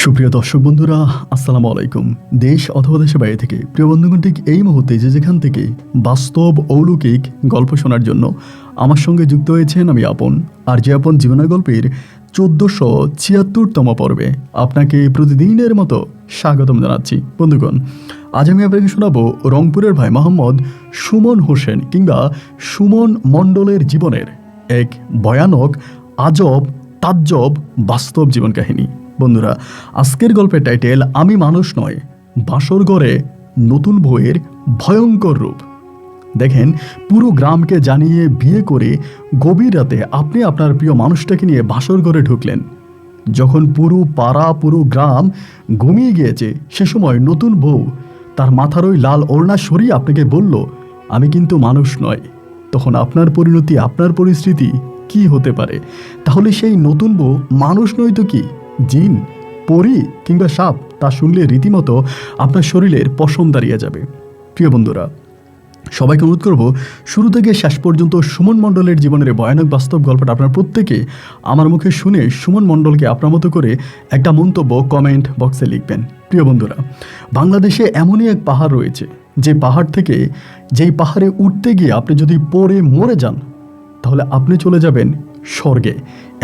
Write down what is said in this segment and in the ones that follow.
সুপ্রিয় দর্শক বন্ধুরা, আসসালামু আলাইকুম। দেশ অথবা দেশের বাইরে থেকে প্রিয় বন্ধুগণ, ঠিক এই মুহূর্তে যে যেখান থেকে বাস্তব অলৌকিক গল্প শোনার জন্য আমার সঙ্গে যুক্ত হয়েছেন, আমি আপন আর যে আপন জীবনের গল্পের 1476তম পর্বে আপনাকে প্রতিদিনের মতো স্বাগতম জানাচ্ছি। বন্ধুগণ, আজ আমি আপনাকে শোনাবো রংপুরের ভাই মোহাম্মদ সুমন হোসেন কিংবা সুমন মণ্ডলের জীবনের এক ভয়ানক, আজব, তাজ্জব বাস্তব জীবন কাহিনী। বন্ধুরা, আজকের গল্পের টাইটেল আমি মানুষ নয়, বাসর ঘরে নতুন বউয়ের ভয়ঙ্কর রূপ। দেখেন, পুরো গ্রামকে জানিয়ে বিয়ে করে গভীর রাতে আপনি আপনার প্রিয় মানুষটাকে নিয়ে বাসর ঘরে ঢুকলেন। যখন পুরো পাড়া, পুরো গ্রাম ঘুমিয়ে গিয়েছে, সে সময় নতুন বউ তার মাথার ওই লাল ওড়না সরিয়ে আপনাকে বলল, আমি কিন্তু মানুষ নয়। তখন আপনার পরিণতি, আপনার পরিস্থিতি কি হতে পারে? তাহলে সেই নতুন বউ মানুষ নয় তো কি, জিন, পরী কিংবা সাপ? তা শুনলে রীতিমতো আপনার শরীরের পশম দাঁড়িয়ে যাবে। প্রিয় বন্ধুরা, সবাইকে অনুরোধ করব, শুরু থেকে শেষ পর্যন্ত সুমন মণ্ডলের জীবনের ভয়ানক বাস্তব গল্পটা আপনার প্রত্যেকে আমার মুখে শুনে সুমন মণ্ডলকে আপনার মতো করে একটা মন্তব্য কমেন্ট বক্সে লিখবেন। প্রিয় বন্ধুরা, বাংলাদেশে এমনই এক পাহাড় রয়েছে, যে পাহাড় থেকে, যেই পাহাড়ে উঠতে গিয়ে আপনি যদি পড়ে মরে যান, তাহলে আপনি চলে যাবেন স্বর্গে।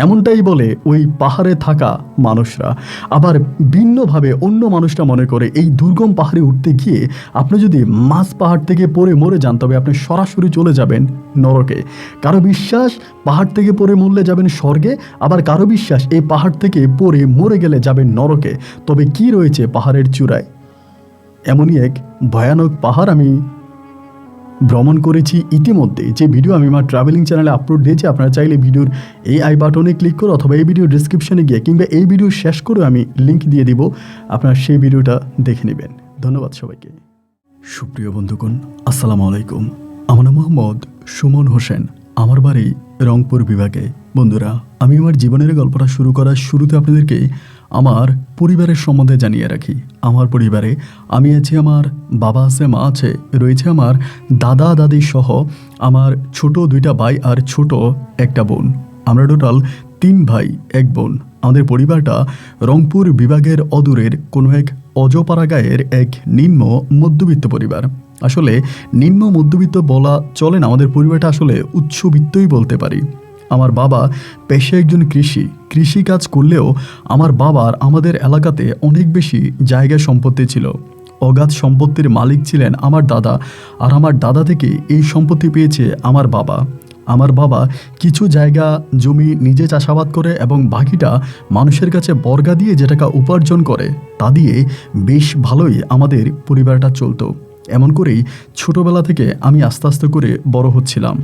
এমনটাই বলে ওই পাহাড়ে থাকা মানুষরা। আবার ভিন্নভাবে অন্য মানুষরা মনে করে এই দুর্গম পাহাড়ে উঠতে গিয়ে আপনি যদি মাঝ পাহাড় থেকে পড়ে মরে যান, তবে আপনি সরাসরি চলে যাবেন নরকে। কারো বিশ্বাস পাহাড় থেকে পড়ে মরলে যাবেন স্বর্গে, আবার কারো বিশ্বাস এই পাহাড় থেকে পড়ে মরে গেলে যাবেন নরকে। তবে কি রয়েছে পাহাড়ের চূড়ায়? এমনই এক ভয়ানক পাহাড় আমি ভ্রমণ করেছি ইতিমধ্যে, যে ভিডিও আমি আমার ট্রাভেলিং চ্যানেলে আপলোড দিয়েছি। আপনারা চাইলে ভিডিওর এই আই বাটনে ক্লিক করে অথবা এই ভিডিও ডিসক্রিপশনে গিয়ে কিংবা এই ভিডিও শেষ করে আমি লিঙ্ক দিয়ে দিব, আপনারা সেই ভিডিওটা দেখে নেবেন। ধন্যবাদ সবাইকে। সুপ্রিয় বন্ধুগণ, আসসালামু আলাইকুম। আমার নাম মোহাম্মদ সুমন হোসেন, আমার বাড়ি রংপুর বিভাগে। বন্ধুরা, আমি আমার জীবনের গল্পটা শুরু করার শুরুতে আপনাদেরকে আমার পরিবারের সম্বন্ধে জানিয়ে রাখি। আমার পরিবারে আমি আছি, আমার বাবা আছে, মা আছে, রয়েছে আমার দাদা দাদি সহ আমার ছোট 2টা ভাই আর ছোট একটা বোন। আমরা টোটাল 3 ভাই 1 বোন। আমাদের পরিবারটা রংপুর বিভাগের অদূরের কোনো এক অজপাড়া গায়ের এক নিম্ন মধ্যবিত্ত পরিবার। আসলে নিম্ন মধ্যবিত্ত বলা চলে না, আমাদের পরিবারটা আসলে উচ্চবিত্তই বলতে পারি। আমার বাবা পেশায় একজন কৃষি কাজ করলেও আমার বাবার আমাদের এলাকাতে অনেক বেশি জায়গা সম্পত্তি ছিল। অগাধ সম্পত্তির মালিক ছিলেন আমার দাদা, আর আমার দাদা থেকে এই সম্পত্তি পেয়েছে আমার বাবা। আমার বাবা কিছু জায়গা জমি নিজে চাষাবাদ করে এবং বাকিটা মানুষের কাছে বর্গা দিয়ে যে টাকা উপার্জন করে, তা দিয়ে বেশ ভালোই আমাদের পরিবারটা চলতো। এমন করেই ছোটবেলা থেকে আমি আস্তে আস্তে করে বড় হচ্ছিলাম।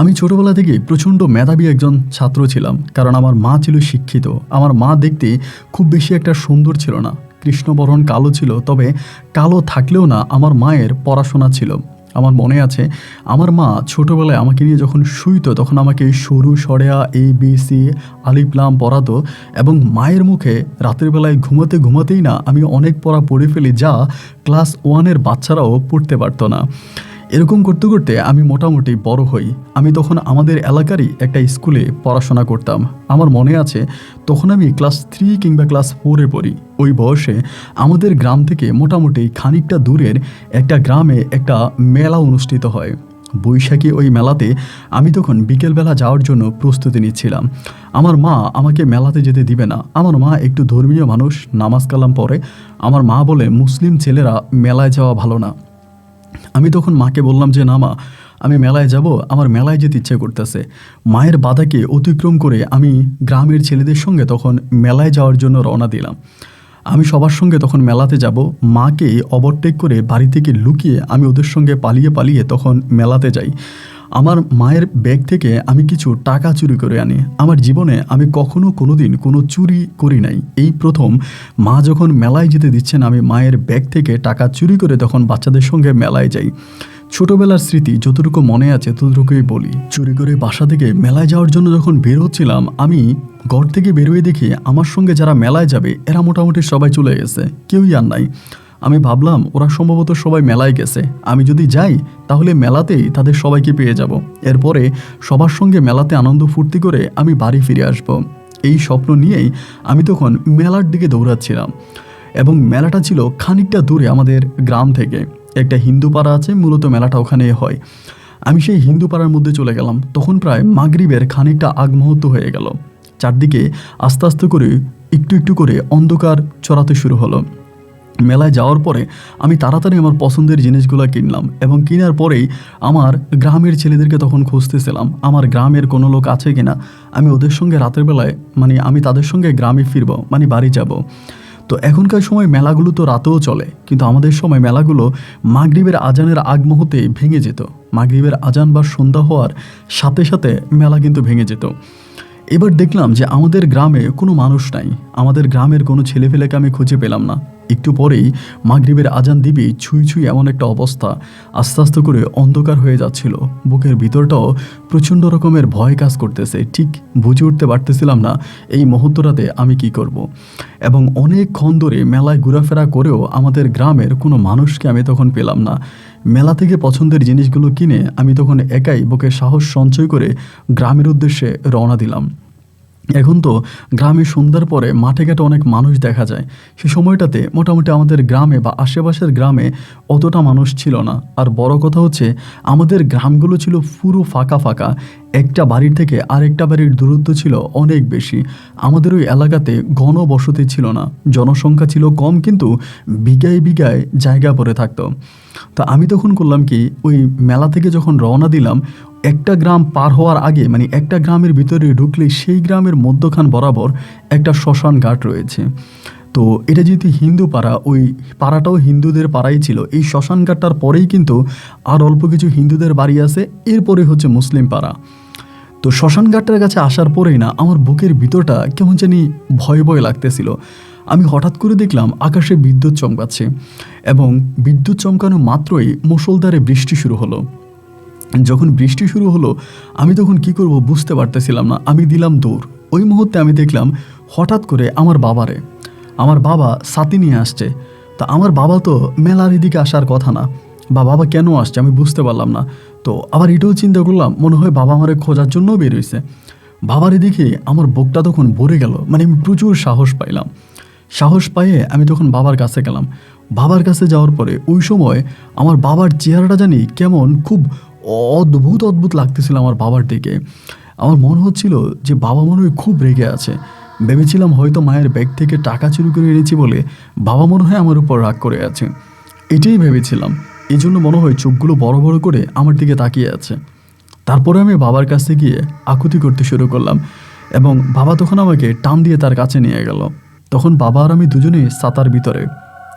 আমি ছোটবেলা থেকে প্রচণ্ড মেধাবী একজন ছাত্র ছিলাম, কারণ আমার মা ছিল শিক্ষিত। আমার মা দেখতে খুব বেশি একটা সুন্দর ছিল না, কৃষ্ণবরণ কালো ছিল, তবে কালো থাকলেও না আমার মায়ের পড়াশোনা ছিল। আমার মনে আছে, আমার মা ছোটোবেলায় আমাকে নিয়ে যখন শুইতো, তখন আমাকে সরু সরেয়া ABC আলিফ লাম পড়াতো, এবং মায়ের মুখে রাতের বেলায় ঘুমাতেই না আমি অনেক পড়া পড়ে ফেলি, যা ক্লাস 1-এর বাচ্চারাও পড়তে পারতো না। এরকম করতে করতে আমি মোটামুটি বড় হই। আমি তখন আমাদের এলাকারই একটা স্কুলে পড়াশোনা করতাম। আমার মনে আছে, তখন আমি ক্লাস 3 কিংবা ক্লাস 4-এ পড়ি। ওই বয়সে আমাদের গ্রাম থেকে মোটামুটি খানিকটা দূরের একটা গ্রামে একটা মেলা অনুষ্ঠিত হয়। বৈশাখী ওই মেলাতে আমি তখন বিকেলবেলা যাওয়ার জন্য প্রস্তুতি নিচ্ছিলাম। আমার মা আমাকে মেলাতে যেতে দিবে না। আমার মা একটু ধর্মীয় মানুষ, নামাজ কালাম পড়ে। আমার মা বলে, মুসলিম ছেলেরা মেলায় যাওয়া ভালো না। আমি তখন মাকে বললাম যে, না মা, আমি মেলায় যাব, আমার মেলায় যেতে ইচ্ছে করতেছে। মায়ের বাধাকে অতিক্রম করে আমি গ্রামের ছেলেদের সঙ্গে তখন মেলায় যাওয়ার জন্য রওনা দিলাম। আমি সবার সঙ্গে তখন মেলাতে যাব। মাকে ওভারটেক করে বাড়ি থেকে লুকিয়ে আমি ওদের সঙ্গে পালিয়ে তখন মেলাতে যাই। আমার মায়ের ব্যাগ থেকে আমি কিছু টাকা চুরি করে আনি। আমার জীবনে আমি কোনোদিন কোনো চুরি করি নাই। এই প্রথম মা যখন মেলায় যেতে দিচ্ছেন, আমি মায়ের ব্যাগ থেকে টাকা চুরি করে তখন বাচ্চাদের সঙ্গে মেলায় যাই। ছোটবেলার স্মৃতি যতটুকু মনে আছে ততটুকুই বলি। চুরি করে বাসা থেকে মেলায় যাওয়ার জন্য যখন বের হচ্ছিলাম, আমি ঘর থেকে বেরোয় দেখি আমার সঙ্গে যারা মেলায় যাবে এরা মোটামুটি সবাই চলে গেছে, কেউই আর নাই। আমি ভাবলাম ওরা সম্ভবত সবাই মেলায় গেছে, আমি যদি যাই তাহলে মেলাতেই তাদের সবাইকে পেয়ে যাব। এরপরে সবার সঙ্গে মেলাতে আনন্দ ফুর্তি করে আমি বাড়ি ফিরে আসব। এই স্বপ্ন নিয়েই আমি তখন মেলার দিকে দৌড়াচ্ছিলাম। এবং মেলাটা ছিল খানিকটা দূরে আমাদের গ্রাম থেকে। একটা হিন্দু পাড়া আছে, মূলত মেলাটা ওখানে হয়। আমি সেই হিন্দু পাড়ার মধ্যে চলে গেলাম। তখন প্রায় মাগরিবের খানিকটা আগ মুহূর্ত হয়ে গেল। চারদিকে আস্তে আস্তে করে একটু একটু করে অন্ধকার ছড়াতে শুরু হলো। মেলায় যাওয়ার পরে আমি তাড়াতাড়ি আমার পছন্দের জিনিসগুলো কিনলাম, এবং কেনার পরেই আমার গ্রামের ছেলেদেরকে তখন খুঁজতেছিলাম আমার গ্রামের কোনো লোক আছে কিনা, আমি ওদের সঙ্গে রাতের বেলায় আমি তাদের সঙ্গে গ্রামে ফিরবো, বাড়ি যাব। তো এখনকার সময় মেলাগুলো তো রাতেও চলে, কিন্তু আমাদের সময় মেলাগুলো মাগরিবের আজানের আগ মুহূর্তে ভেঙে যেত। মাগরিবের আজান বা সন্ধ্যা হওয়ার সাথে সাথে মেলা কিন্তু ভেঙে যেত। এবার দেখলাম যে আমাদের গ্রামে কোনো মানুষ নাই, আমাদের গ্রামের কোনো ছেলেফেলেকে আমি খুঁজে পেলাম না। একটু পরেই মাগরিবের আজান দিবি ছুঁই ছুঁই এমন একটা অবস্থা, আস্তে আস্তে করে অন্ধকার হয়ে যাচ্ছিল। বুকের ভিতরটাও প্রচণ্ড রকমের ভয় কাজ করতেছে, ঠিক বুঝে উঠতে পারতেছিলাম না এই মুহূর্তটাতে আমি কি করব। এবং অনেকক্ষণ ধরে মেলায় ঘোরাফেরা করেও আমাদের গ্রামের কোনো মানুষকে আমি তখন পেলাম না। মেলা থেকে পছন্দের জিনিসগুলো কিনে আমি তখন একাই বুকে সাহস সঞ্চয় করে গ্রামের উদ্দেশ্যে রওনা দিলাম। এখন তো গ্রামে সন্ধ্যার পরে মাঠে ঘাটে অনেক মানুষ দেখা যায়। সে সময়টাতে মোটামুটি আমাদের গ্রামে বা আশেপাশের গ্রামে অতটা মানুষ ছিল না। আর বড় কথা হচ্ছে, আমাদের গ্রামগুলো ছিল পুরো ফাঁকা ফাঁকা। একটা বাড়ির থেকে আরেকটা বাড়ির দূরত্ব ছিল অনেক বেশি। আমাদের ওই এলাকাতে ঘনবসতি ছিল না, জনসংখ্যা ছিল কম, কিন্তু বিঘায় বিঘায় জায়গা পড়ে থাকতো। তা আমি তখন করলাম কি, ওই মেলা থেকে যখন রওনা দিলাম, একটা গ্রাম পার হওয়ার আগে একটা গ্রামের ভিতরে ঢুকলে সেই গ্রামের মধ্যখান বরাবর একটা শ্মশান ঘাট রয়েছে। তো এটা যেহেতু হিন্দু পাড়া, ওই পাড়াটাও হিন্দুদের পাড়াই ছিল। এই শ্মশান ঘাটটার পরেই কিন্তু আর অল্প কিছু হিন্দুদের বাড়ি আছে, এরপরে হচ্ছে মুসলিম পাড়া। তো শ্মশান ঘাটটার কাছে আসার পরেই না আমার বুকের ভিতরটা কেমন জানি ভয় ভয় লাগতেছিল। আমি হঠাৎ করে দেখলাম আকাশে বিদ্যুৎ চমকাচ্ছে, এবং বিদ্যুৎ চমকানো মাত্রই মুষলধারে বৃষ্টি শুরু হলো। যখন বৃষ্টি শুরু হলো আমি তখন কি করব বুঝতে পারতেছিলাম না। আমি দিলাম দৌড়। ওই মুহূর্তে আমি দেখলাম হঠাৎ করে আমার বাবা ছাতি নিয়ে আসছে। তা আমার বাবা তো মেলার এদিকে আসার কথা না, বা বাবা কেন আসছে আমি বুঝতে পারলাম না। তো আবার এটাও চিন্তা করলাম, মনে হয় বাবা আমারে খোঁজার জন্য বের হয়েছে। বাবার এদিকে আমার বুকটা তখন ভরে গেল, আমি প্রচুর সাহস পাইলাম। সাহস পাইয়ে আমি তখন বাবার কাছে গেলাম। বাবার কাছে যাওয়ার পরে ওই সময় আমার বাবার চেহারাটা জানি কেমন খুব অদ্ভুত অদ্ভুত লাগতেছিল আমার বাবার দিকে। আমার মনে হচ্ছিল যে বাবা মনে হয় খুব রেগে আছে। ভেবেছিলাম হয়তো মায়ের ব্যাগ থেকে টাকা চুরি করে এনেছি বলে বাবা মনে হয় আমার উপর রাগ করে আছে, এটাই ভেবেছিলাম। এই জন্য মনে হয় চোখগুলো বড় বড় করে আমার দিকে তাকিয়ে আছে। তারপরে আমি বাবার কাছে গিয়ে আকুতি করতে শুরু করলাম, এবং বাবা তখন আমাকে টান দিয়ে তার কাছে নিয়ে গেল। তখন বাবা আর আমি দুজনেই ছাতার ভিতরে।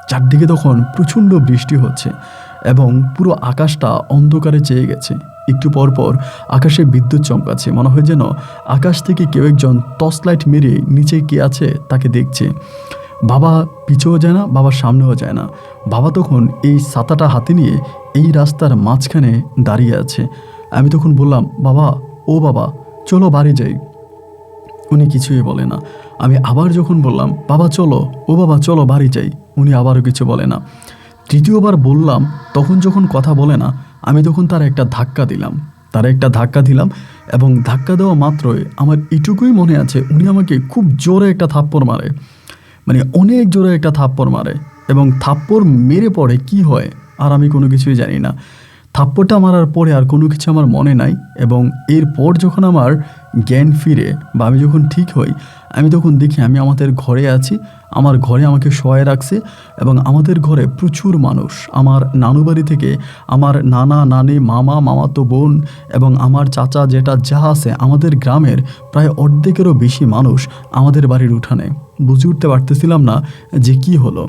চারদিকে তখন প্রচণ্ড বৃষ্টি হচ্ছে, এবং পুরো আকাশটা অন্ধকারে চেয়ে গেছে। একটু পর পর আকাশে বিদ্যুৎ চমকাচ্ছে, মনে হয় যেন আকাশ থেকে কেউ একজন টর্চ লাইট মেরে নিচে কে আছে তাকে দেখছে। বাবা পিছেও যায় না, বাবার সামনেও যায় না। বাবা তখন এই ছাতাটা হাতে নিয়ে এই রাস্তার মাঝখানে দাঁড়িয়ে আছে। আমি তখন বললাম, বাবা, ও বাবা, চলো বাড়ি যাই। উনি কিছুই বলে না। আমি আবার যখন বললাম, বাবা চলো, ও বাবা চলো বাড়ি যাই, উনি আবারও কিছু বলে না। তৃতীয়বার বললাম, তখন যখন কথা বলে না, আমি তখন তার একটা ধাক্কা দিলাম, এবং ধাক্কা দেওয়া মাত্রই আমার এটুকুই মনে আছে, উনি আমাকে খুব জোরে একটা থাপ্পড় মারে, অনেক জোরে একটা থাপ্পড় মারে। এবং থাপ্পড় মেরে পড়ে কি হয় আর আমি কোনো কিছুই জানি না। থাপ্পড়টা মারার পরে আর কোনো কিছু আমার মনে নাই। এবং এরপর যখন আমার জ্ঞান ফিরে বা আমি যখন ঠিক হই, আমি তখন দেখি আমি আমাদের ঘরে আছি। আমার ঘরে আমাকে শোয়ায় রাখছে, এবং আমাদের ঘরে প্রচুর মানুষ। আমার নানু বাড়ি থেকে আমার নানা, নানি, মামা, মামাতো বোন এবং আমার চাচা যেটা যা আছে, আমাদের গ্রামের প্রায় অর্ধেকেরও বেশি মানুষ আমাদের বাড়ির উঠানে। বুঝে উঠতে পারতেছিলাম না যে কি হলো।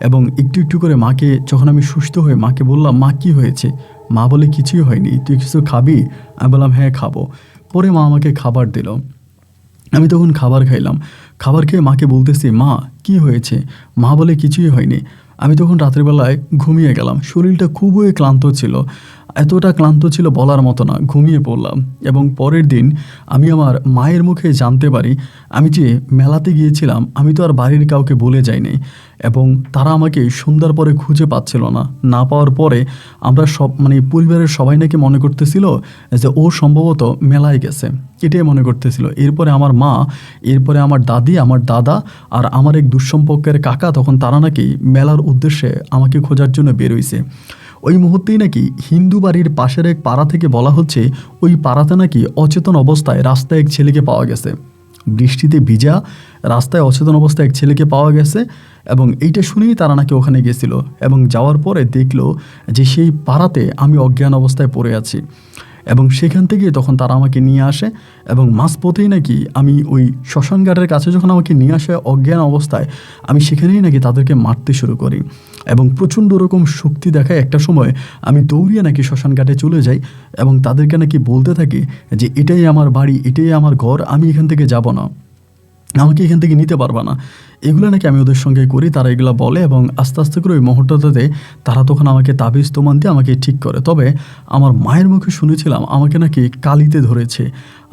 এবং একটু একটু করে মাকে, যখন আমি সুস্থ হয়ে মাকে বললাম, মা কি হয়েছে? মা বলে, কিছুই হয়নি, তুই কিছু খাবি? আমি বললাম, হ্যাঁ খাবো। পরে মা আমাকে খাবার দিল। আমি তখন খাবার খাইলাম। খাবার খেয়ে মাকে বলতেছি, মা কি হয়েছে? মা বলে, কিছুই হয়নি। আমি তখন রাত্রিবেলায় ঘুমিয়ে গেলাম। শরীরটা খুবই ক্লান্ত ছিল। এতটা ক্লান্ত ছিল বলার মতো না, ঘুমিয়ে পড়লাম। এবং পরের দিন আমি আমার মায়ের মুখে জানতে পারি আমি যে মেলাতে গিয়েছিলাম আমি তো আর বাড়ির কাউকে বলে যাইনি, এবং তারা আমাকে সন্ধ্যার পরে খুঁজে পাচ্ছিল না। না পাওয়ার পরে আমরা সব পরিবারের সবাই নাকি মনে করতেছিল যে ও সম্ভবত মেলায় গেছে, এটাই মনে করতেছিল। এরপরে আমার মা, এরপরে আমার দাদি, আমার দাদা আর আমার এক দুঃসম্পর্কের কাকা, তখন তারা নাকি মেলার উদ্দেশ্যে আমাকে খোঁজার জন্য বেরোইছে। ওই মুহূর্তেই নাকি হিন্দু বাড়ির পাশের এক পাড়া থেকে বলা হচ্ছে ওই পাড়াতে নাকি অচেতন অবস্থায় রাস্তায় এক ছেলেকে পাওয়া গেছে। বৃষ্টিতে ভিজা রাস্তায় অচেতন অবস্থায় এক ছেলেকে পাওয়া গেছে, এবং এইটা শুনেই তারা নাকি ওখানে গেছিল। এবং যাওয়ার পরে দেখলো যে সেই পাড়াতে আমি অজ্ঞান অবস্থায় পড়ে আছি, এবং সেখান থেকে তখন তারা আমাকে নিয়ে আসে। এবং মাঝপথেই নাকি আমি ওই শ্মশানঘাটের কাছে যখন আমাকে নিয়ে আসে অজ্ঞান অবস্থায়, আমি সেখানেই নাকি তাদেরকে মারতে শুরু করি, এবং প্রচণ্ড রকম শক্তি দেখায়। একটা সময় আমি দৌড়িয়ে নাকি শ্মশানঘাটে চলে যাই এবং তাদেরকে নাকি বলতে থাকি যে এটাই আমার বাড়ি, এটাই আমার ঘর, আমি এখান থেকে যাব না, আমাকে এখান থেকে নিতে পারবা না। এগুলো নাকি আমি ওদের সঙ্গে করি, তারা এগুলো বলে, এবং আস্তে আস্তে করে ওই মুহূর্তটাতে তারা তখন আমাকে তাবিজ তোমান দিয়ে আমাকে ঠিক করে। তবে আমার মায়ের মুখে শুনেছিলাম আমাকে নাকি কালিতে ধরেছে,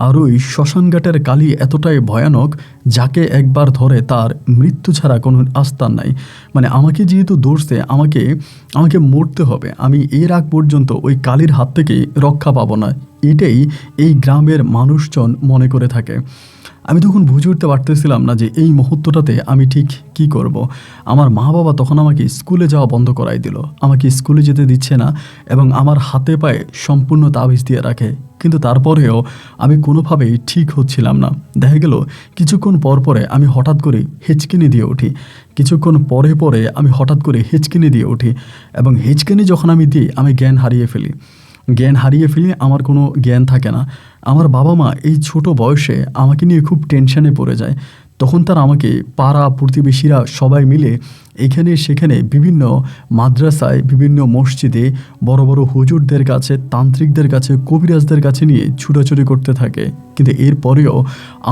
আর ওই শ্মশানঘাটের কালি এতটাই ভয়ানক যাকে একবার ধরে তার মৃত্যু ছাড়া কোনো আস্থান নাই। আমাকে যেহেতু ধরছে, আমাকে মরতে হবে, আমি এর আগ পর্যন্ত ওই কালির হাত থেকে রক্ষা পাবো না, এটাই এই গ্রামের মানুষজন মনে করে থাকে। আমি তখন বুঝে উঠতে পারতেছিলাম না যে এই মুহূর্তটাতে আমি ঠিক কি করব। আমার মা বাবা তখন আমাকে স্কুলে যাওয়া বন্ধ করাই দিল, আমাকে স্কুলে যেতে দিচ্ছে না, এবং আমার হাতে পায়ে সম্পূর্ণ তাবিজ দিয়ে রাখে। কিন্তু তারপরেও আমি কোনোভাবেই ঠিক হচ্ছিলাম না। দেখা গেল কিছুক্ষণ পর পরে আমি হঠাৎ করে হেঁচকিনি দিয়ে উঠি, কিছুক্ষণ পরে পরে আমি হঠাৎ করে হেঁচকিনি দিয়ে উঠি, এবং হেঁচকিনি যখন আমি দিই আমি জ্ঞান হারিয়ে ফেলি, আমার কোনো জ্ঞান থাকে না। আমার বাবা মা এই ছোট বয়সে আমাকে নিয়ে খুব টেনশনে পড়ে যায়। তখন তারা আমাকে পাড়া প্রতিবেশীরা সবাই মিলে এখানে সেখানে বিভিন্ন মাদ্রাসায়, বিভিন্ন মসজিদে, বড় বড় হুজুরদের কাছে, তান্ত্রিকদের কাছে, কবিরাজদের কাছে নিয়ে ছুটাছুটি করতে থাকে। কিন্তু এরপরেও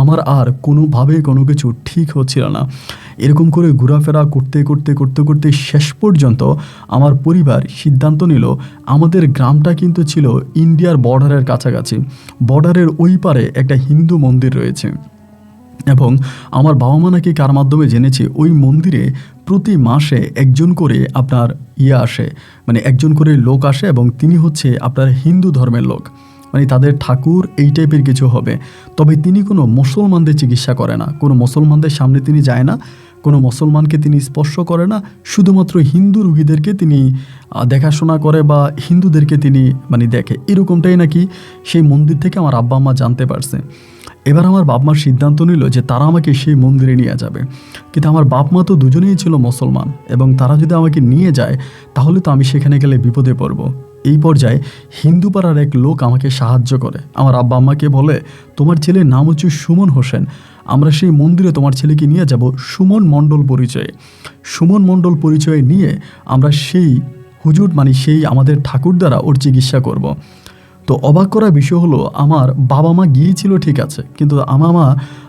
আমার আর কোনোভাবেই কোনো কিছু ঠিক হচ্ছিল না। এরকম করে ঘোরাফেরা করতে শেষ পর্যন্ত আমার পরিবার সিদ্ধান্ত নিল, আমাদের গ্রামটা কিন্তু ছিল ইন্ডিয়ার বর্ডারের কাছাকাছি, বর্ডারের ওই পারে একটা হিন্দু মন্দির রয়েছে। এবং আমার বাবা মা নাকি কার মাধ্যমে জেনেছে ওই মন্দিরে প্রতি মাসে একজন করে আপনার আসে, একজন করে লোক আসে, এবং তিনি হচ্ছে আপনার হিন্দু ধর্মের লোক, তাদের ঠাকুর এই টাইপের কিছু হবে। তবে তিনি কোনো মুসলমানদের চিকিৎসা করে না, কোনো মুসলমানদের সামনে তিনি যায় না, কোনো মুসলমানকে তিনি স্পর্শ করে না, শুধুমাত্র হিন্দু রোগীদেরকে তিনি দেখাশোনা করে বা হিন্দুদেরকে তিনি দেখে। এরকমটাই নাকি সেই মন্দির থেকে আমার আব্বা আম্মা জানতে পারছে। এবার আমার বাপ মার সিদ্ধান্ত নিল যে তারা আমাকে সেই মন্দিরে নিয়ে যাবে। কিন্তু আমার বাপ মা তো দুজনেই ছিল মুসলমান, এবং তারা যদি আমাকে নিয়ে যায় তাহলে তো আমি সেখানে গেলে বিপদে পড়ব। এই পর্যায়ে হিন্দু পাড়ার এক লোক আমাকে সাহায্য করে। আমার আব্বা আম্মাকে বলে, তোমার ছেলের নাম হচ্ছে সুমন হোসেন, আমরা সেই মন্দিরে তোমার ছেলেকে নিয়ে যাব সুমন মণ্ডল পরিচয়ে নিয়ে আমরা সেই হুজুর সেই আমাদের ঠাকুর দ্বারা ওর চিকিৎসা করব। তো অবাক করা বিষয় হলো, আমার বাবা মা গিয়েছিল ঠিক আছে, কিন্তু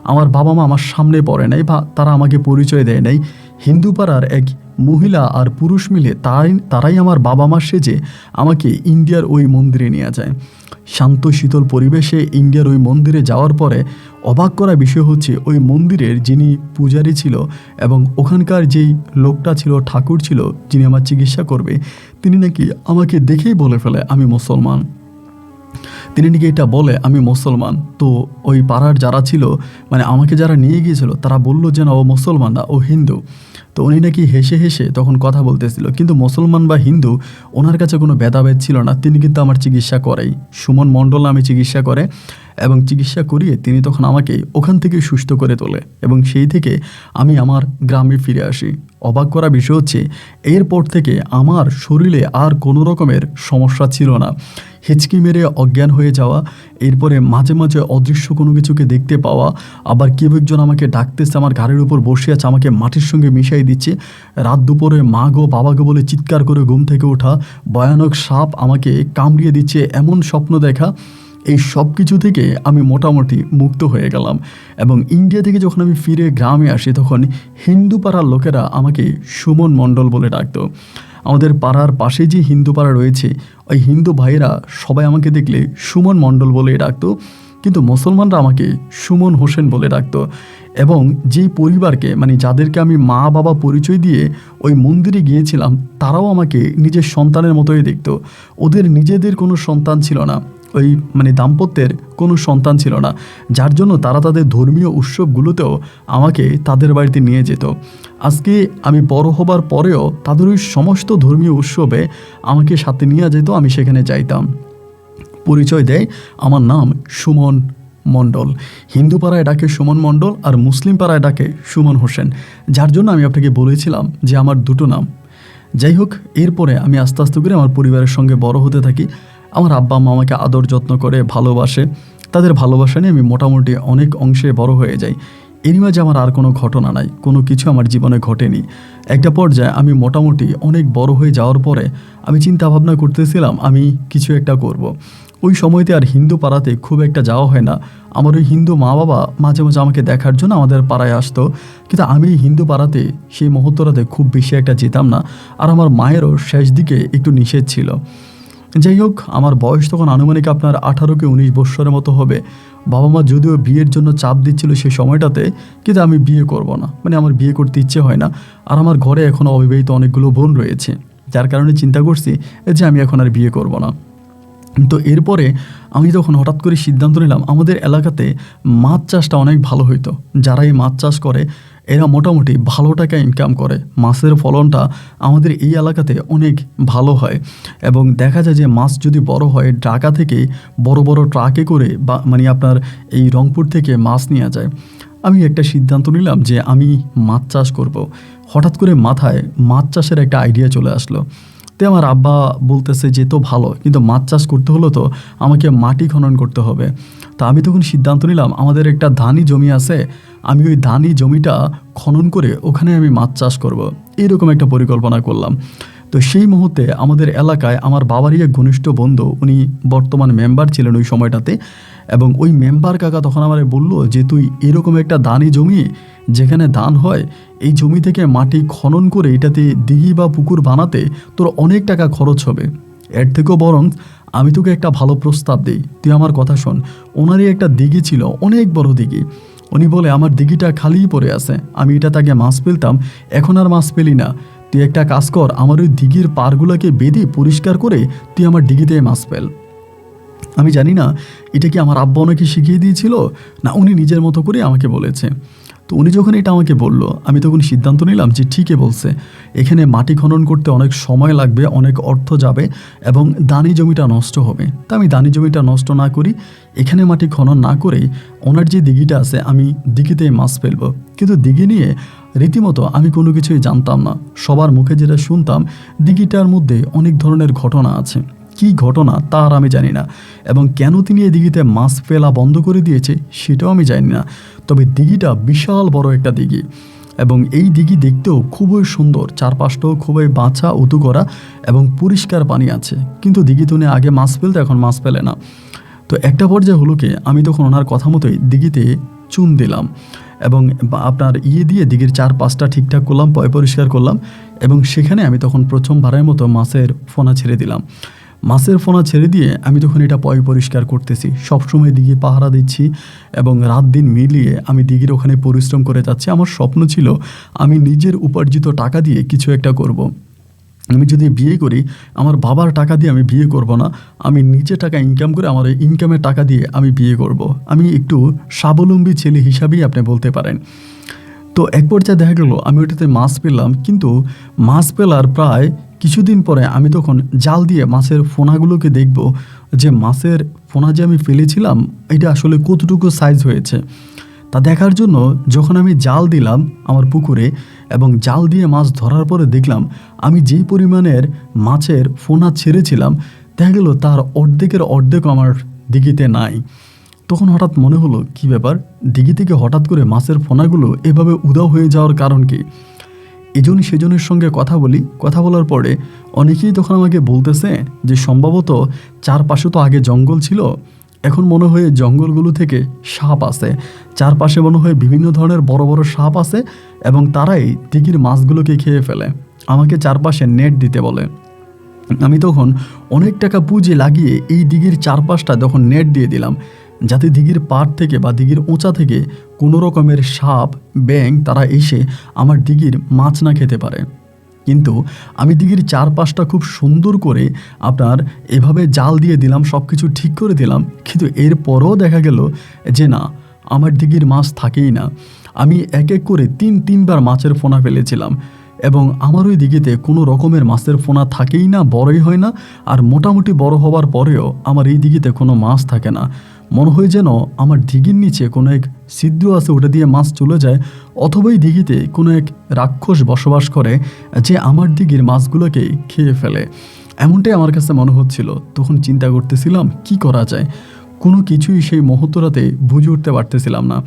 আমার বাবা মা আমার সামনে পড়ে নাই বা তারা আমাকে পরিচয় দেয় নাই। হিন্দু পাড়ার এক মহিলা আর পুরুষ মিলে তারাই আমার বাবা মা সেজে আমাকে ইন্ডিয়ার ওই মন্দিরে নিয়ে যায়। শান্ত শীতল পরিবেশে ইন্ডিয়ার ওই মন্দিরে যাওয়ার পরে অবাক করা বিষয় হচ্ছে, ওই মন্দিরের যিনি পূজারী ছিল এবং ওখানকার যেই লোকটা ছিল, ঠাকুর ছিল, যিনি আমার চিকিৎসা করবে, তিনি নাকি আমাকে দেখেই বলে ফেলে আমি মুসলমান। তিনি নাকি এটা বলে আমি মুসলমান। তো ওই পাড়ার যারা ছিল, আমাকে যারা নিয়ে গিয়েছিল, তারা বলল যে না, ও মুসলমান না, ও হিন্দু। তো উনি নাকি হেসে হেসে তখন কথা বলতেছিল, কিন্তু মুসলমান বা হিন্দু ওনার কাছে কোনো ভেদাভেদ ছিল না। তিনি কিন্তু আমার চিকিৎসা করেই, সুমন মণ্ডল নামে চিকিৎসা করে, এবং চিকিৎসা করিয়ে তিনি তখন আমাকে ওখান থেকে সুস্থ করে তোলে, এবং সেই থেকে আমি আমার গ্রামে ফিরে আসি। অবাক করা বিষয় হচ্ছে, এরপর থেকে আমার শরীরে আর কোনো রকমের সমস্যা ছিল না। হেঁচকি মেরে অজ্ঞান হয়ে যাওয়া, এরপরে মাঝে মাঝে অদৃশ্য কোনো কিছুকে দেখতে পাওয়া, আবার কেউ একজন আমাকে ডাকতেছে, আমার ঘাড়ের উপর বসে আছে, আমাকে মাটির সঙ্গে মিশাই দিচ্ছে, রাত দুপুরে মা গো বাবা গো বলে চিৎকার করে ঘুম থেকে ওঠা, ভয়ানক সাপ আমাকে কামড়িয়ে দিচ্ছে, এমন স্বপ্ন দেখা, এই সব কিছু থেকে আমি মোটামুটি মুক্ত হয়ে গেলাম। এবং ইন্ডিয়া থেকে যখন আমি ফিরে গ্রামে আসি, তখন হিন্দু পাড়ার লোকেরা আমাকে সুমন মণ্ডল বলে ডাকতো। আমাদের পাড়ার পাশে যে হিন্দু পাড়া রয়েছে, ওই হিন্দু ভাইয়েরা সবাই আমাকে দেখলে সুমন মণ্ডল বলে ডাকতো, কিন্তু মুসলমানরা আমাকে সুমন হোসেন বলে ডাকতো। এবং যেই পরিবারকে মানে যাদেরকে আমি মা বাবা পরিচয় দিয়ে ওই মন্দিরে গিয়েছিলাম, তারাও আমাকে নিজের সন্তানের মতোই দেখতো। ওদের নিজেদের কোনো সন্তান ছিল না, ওই মানে দাম্পত্যের কোনো সন্তান ছিল না, যার জন্য তারা তাদের ধর্মীয় উৎসবগুলোতেও আমাকে তাদের বাড়িতে নিয়ে যেত। আজকে আমি বড় হবার পরেও তাদের ওই সমস্ত ধর্মীয় উৎসবে আমাকে সাথে নিয়ে যেত, আমি সেখানে যাইতাম। পরিচয় দেয় আমার নাম সুমন মণ্ডল। হিন্দু পাড়ায় ডাকে সুমন মণ্ডল, আর মুসলিম পাড়ায় ডাকে সুমন হোসেন, যার জন্য আমি আপনাকে বলেছিলাম যে আমার দুটো নাম। যাই হোক, এরপরে আমি আস্তে আস্তে করে আমার পরিবারের সঙ্গে বড় হতে থাকি। আমার আব্বা আম্মা আমাকে আদর যত্ন করে ভালোবাসে, তাদের ভালোবাসা নিয়ে আমি মোটামুটি অনেক অংশে বড় হয়ে যাই। এরই মাঝে আমার আর কোনো ঘটনা নাই, কোনো কিছু আমার জীবনে ঘটেনি। একটা পর্যায়ে আমি মোটামুটি অনেক বড় হয়ে যাওয়ার পরে আমি চিন্তা ভাবনা করতেছিলাম আমি কিছু একটা করব। ওই সময়তে আর হিন্দু পাড়াতে খুব একটা যাওয়া হয় না। আমার ওই হিন্দু মা বাবা মাঝে মাঝে আমাকে দেখার জন্য আমাদের পাড়ায় আসতো, কিন্তু আমি হিন্দু পাড়াতে সেই মুহূর্তটাতে খুব বেশি একটা যেতাম না। আর আমার মায়েরও শেষ দিকে একটু নিষেধ ছিল। যাই হোক, আমার বয়স তখন আনুমানিক আপনার 18 কি 19 বৎসরের মতো হবে। বাবা মা যদিও বিয়ের জন্য চাপ দিচ্ছিল সেই সময়টাতে, কিন্তু আমি বিয়ে করব না, মানে আমার বিয়ে করতে ইচ্ছে হয় না। আর আমার ঘরে এখনও অবিবাহিত অনেকগুলো বোন রয়েছে, যার কারণে চিন্তা করছি যে আমি এখন আর বিয়ে করব না। তো এরপরে আমি তখন হঠাৎ করে সিদ্ধান্ত নিলাম, আমাদের এলাকাতে মাছ চাষটা অনেক ভালো হইতো। যারা এই মাছ চাষ করে এরা মোটামুটি ভালো টাকা ইনকাম করে। মাছের ফলনটা আমাদের এই এলাকাতে অনেক ভালো হয়, এবং দেখা যায় যে মাছ যদি বড় হয়, ঢাকা থেকে বড় বড় ট্রাকে করে বা মানে আপনার এই রংপুর থেকে মাছ নেওয়া যায়। আমি একটা সিদ্ধান্ত নিলাম যে আমি মাছ চাষ করব। হঠাৎ করে মাথায় মাছ চাষের একটা আইডিয়া চলে আসলো। তো আমার আব্বা বলতেছে যে তো ভালো, কিন্তু মাছ চাষ করতে হলো তো আমাকে মাটি খনন করতে হবে। তা আমি তখন সিদ্ধান্ত নিলাম, আমাদের একটা ধানি জমি আছে, আমি ওই ধানি জমিটা খনন করে ওখানে আমি মাছ চাষ করব। এইরকম একটা পরিকল্পনা করলাম। তো সেই মুহূর্তে আমাদের এলাকায় আমার বাবারই এক ঘনিষ্ঠ বন্ধু, উনি বর্তমান মেম্বার ছিলেন ওই সময়টাতে, এবং ওই মেম্বার কাকা তখন আমারে বলল যে তুই এরকম একটা ধানি জমি যেখানে ধান হয়, এই জমি থেকে মাটি খনন করে এটাতে দিঘি বা পুকুর বানাতে তোর অনেক টাকা খরচ হবে। এর থেকেও বরং আমি তোকে একটা ভালো প্রস্তাব দিই, তুই আমার কথা শোন। ওনারই একটা দিঘি ছিল, অনেক বড় দিঘি। উনি বলে আমার দিঘিটা খালিই পড়ে আছে, আমি এটা তাকে মাছ ফেলতাম, এখন আর মাছ পেলি না। তুই একটা কাজ কর, আমার ওই দিঘির পাড়গুলোকে বেঁধে পরিষ্কার করে তুই আমার দিঘিতে মাছ ফেল। আমি জানি না এটা কি আমার আব্বা ওনাকে শিখিয়ে দিয়েছিল না উনি নিজের মতো করে আমাকে বলেছে। তো উনি যখন এটা আমাকে বলল, আমি তখন সিদ্ধান্ত নিলাম যে ঠিকই বলছে, এখানে মাটি খনন করতে অনেক সময় লাগবে, অনেক অর্থ যাবে, এবং দানি জমিটা নষ্ট হবে। তা আমি দানি জমিটা নষ্ট না করি, এখানে মাটি খনন না করেই ওনার যে দিঘিটা আছে আমি দিঘিতেই মাছ ফেলবো। কিন্তু দিঘি নিয়ে রীতিমতো আমি কোনো কিছুই জানতাম না। সবার মুখে যেটা শুনতাম, দিঘিটার মধ্যে অনেক ধরনের ঘটনা আছে। কী ঘটনা তার আমি জানি না, এবং কেন তিনি এই দিঘিতে মাছ ফেলা বন্ধ করে দিয়েছে সেটাও আমি জানি না। তবে দিঘিটা বিশাল বড় একটা দিঘি, এবং এই দিঘি দেখতেও খুবই সুন্দর, চারপাশটাও খুবই বাঁচা উঁচু করা এবং পরিষ্কার পানি আছে। কিন্তু দিঘিতে উনি আগে মাছ ফেলতো, এখন মাছ ফেলে না। তো একটা পর্যায়ে হলো কি, আমি তখন ওনার কথা মতোই দিঘিতে চুন দিলাম, এবং আপনার দিয়ে দিঘির চারপাশটা ঠিকঠাক করলাম, পরিষ্কার করলাম, এবং সেখানে আমি তখন প্রথমবারের মতো মাছের ফোনা ছেড়ে দিলাম। মাছের ফোনা ছেড়ে দিয়ে আমি তখন এটা পরিষ্কার করতেছি, সবসময় দিঘি পাহারা দিচ্ছি, এবং রাত দিন মিলিয়ে আমি দিঘির ওখানে পরিশ্রম করে যাচ্ছি। আমার স্বপ্ন ছিল আমি নিজের উপার্জিত টাকা দিয়ে কিছু একটা করব। আমি যদি বিয়ে করি, আমার বাবার টাকা দিয়ে আমি বিয়ে করব না, আমি নিজে টাকা ইনকাম করে আমার ইনকামের টাকা দিয়ে আমি বিয়ে করব। আমি একটু স্বাবলম্বী ছেলে হিসাবেই আপনি বলতে পারেন। তো এক পর্যায়ে দেখা গেল আমি ওটাতে মাছ পেলাম, কিন্তু মাছ পেলার প্রায় কিছুদিন পরে আমি তখন জাল দিয়ে মাছের ফোনাগুলোকে দেখব যে মাছের ফোনা যে আমি ফেলেছিলাম এটা আসলে কতটুকু সাইজ হয়েছে। তা দেখার জন্য যখন আমি জাল দিলাম আমার পুকুরে, এবং জাল দিয়ে মাছ ধরার পরে দেখলাম আমি যেই পরিমাণের মাছের ফোনা ছেড়েছিলাম, দেখা গেল তার অর্ধেকও আমার দিঘিতে নাই। তখন হঠাৎ মনে হলো কি ব্যাপার, দিঘি থেকে হঠাৎ করে মাছের ফোনাগুলো এভাবে উধাও হয়ে যাওয়ার কারণ কি। সেজনের সঙ্গে কথা বলার পরে অনেকেই তখন আমাকে বলতেছে যে সম্ভবত চারপাশে তো আগে জঙ্গল ছিল, এখন মনে হয় জঙ্গলগুলো থেকে সাপ আছে, চারপাশে মনে হয় বিভিন্ন ধরনের বড় বড় সাপ আছে, এবং তারাই দিঘির মাছগুলোকে খেয়ে ফেলে। আমাকে চারপাশে নেট দিতে বলে। আমি তখন অনেক টাকা পুঁজি লাগিয়ে এই দিঘির চারপাশটা তখন নেট দিয়ে দিলাম, যাতে দিঘির পাড় থেকে বা দিঘির উঁচা থেকে কোনো রকমের সাপ ব্যাঙ তারা এসে আমার দিঘির মাছ না খেতে পারে। কিন্তু আমি দিঘির চারপাশটা খুব সুন্দর করে আপনার এভাবে জাল দিয়ে দিলাম, সব কিছু ঠিক করে দিলাম, কিন্তু এরপরও দেখা গেল যে না, আমার দিঘির মাছ থাকেই না। আমি এক এক করে তিনবার মাছের ফোনা ফেলেছিলাম, এবং আমার ওই দিঘিতে কোনো রকমের মাছের ফোনা থাকেই না, বড়ই হয় না। আর মোটামুটি বড় হওয়ার পরেও আমার এই দিঘিতে কোনো মাছ থাকে না। মনে হয় যেন আমার দিঘির নিচে কোনো এক ছিদ্র আছে, ওটা দিয়ে মাছ চলে যায়, অথবা এই দিঘিতে কোনো এক রাক্ষস বসবাস করে যে আমার দিঘির মাছগুলোকে খেয়ে ফেলে। এমনটাই আমার কাছে মনে হচ্ছিল। তখন চিন্তা করতেছিলাম কি করা যায়, কোনো কিছুই সেই মুহূর্তটাতে বুঝে উঠতে পারতেছিলাম না।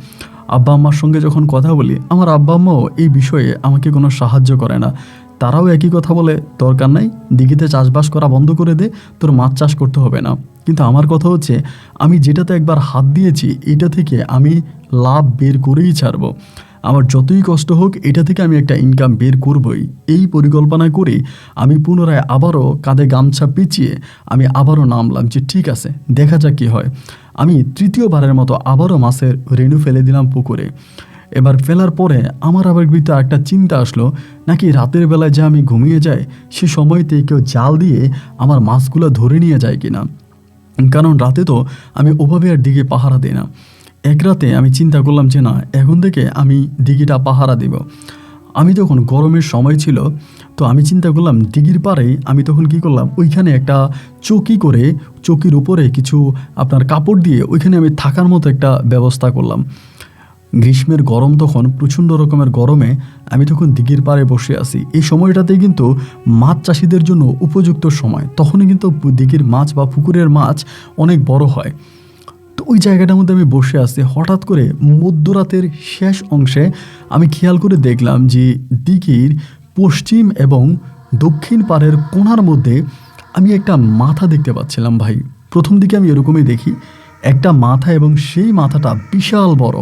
আব্বা আম্মার সঙ্গে যখন কথা বলি, আমার আব্বা আম্মাও এই বিষয়ে আমাকে কোনো সাহায্য করে না। তারাও একই কথা বলে, দরকার নাই, দিঘিতে চাষবাস করা বন্ধ করে দে, তোর মাছ চাষ করতে হবে না। কিন্তু আমার কথা হচ্ছে, আমি যেটাতে একবার হাত দিয়েছি এটা থেকে আমি লাভ বের করেই ছাড়বো। আমার যতই কষ্ট হোক এটা থেকে আমি একটা ইনকাম বের করবই। এই পরিকল্পনা করে আমি পুনরায় আবারও কাঁধে গামছা পেঁচিয়ে আমি আবারও নামলাম যে ঠিক আছে, দেখা যাক কী হয়। আমি তৃতীয়বারের মতো আবারও মাছের রেণু ফেলে দিলাম পুকুরে। এবার ফেলার পরে আমার আবার ভিতরে একটা চিন্তা আসলো, নাকি রাতের বেলায় যে আমি ঘুমিয়ে যাই সে সময়তেই কেউ জাল দিয়ে আমার মাছগুলো ধরে নিয়ে যায় কিনা। কারণ রাতে তো আমি ওভাবে আর দিঘি পাহারা দিই না। এক রাতে আমি চিন্তা করলাম যে না, এখন থেকে আমি দিঘিটা পাহারা দিব। আমি তখন গরমের সময় ছিল, তো আমি চিন্তা করলাম দিঘির পাড়ে আমি তখন কি করলাম, ওইখানে একটা চৌকি করে, চৌকির উপরে কিছু আপনার কাপড় দিয়ে ওইখানে আমি থাকার মতো একটা ব্যবস্থা করলাম। গ্রীষ্মের গরম, তখন প্রচণ্ড রকমের গরমে আমি তখন দিঘির পাড়ে বসে আছি। এই সময়টাতেই কিন্তু মাছ চাষিদের জন্য উপযুক্ত সময়, তখনই কিন্তু দিঘির মাছ বা পুকুরের মাছ অনেক বড় হয়। তো ওই জায়গাটার মধ্যে আমি বসে আছি, হঠাৎ করে মধ্যরাতের শেষ অংশে আমি খেয়াল করে দেখলাম যে দিঘির পশ্চিম এবং দক্ষিণ পাড়ের কোণার মধ্যে আমি একটা মাথা দেখতে পাচ্ছিলাম। ভাই, প্রথম দিকে আমি এরকমই দেখি একটা মাথা, এবং সেই মাথাটা বিশাল বড়।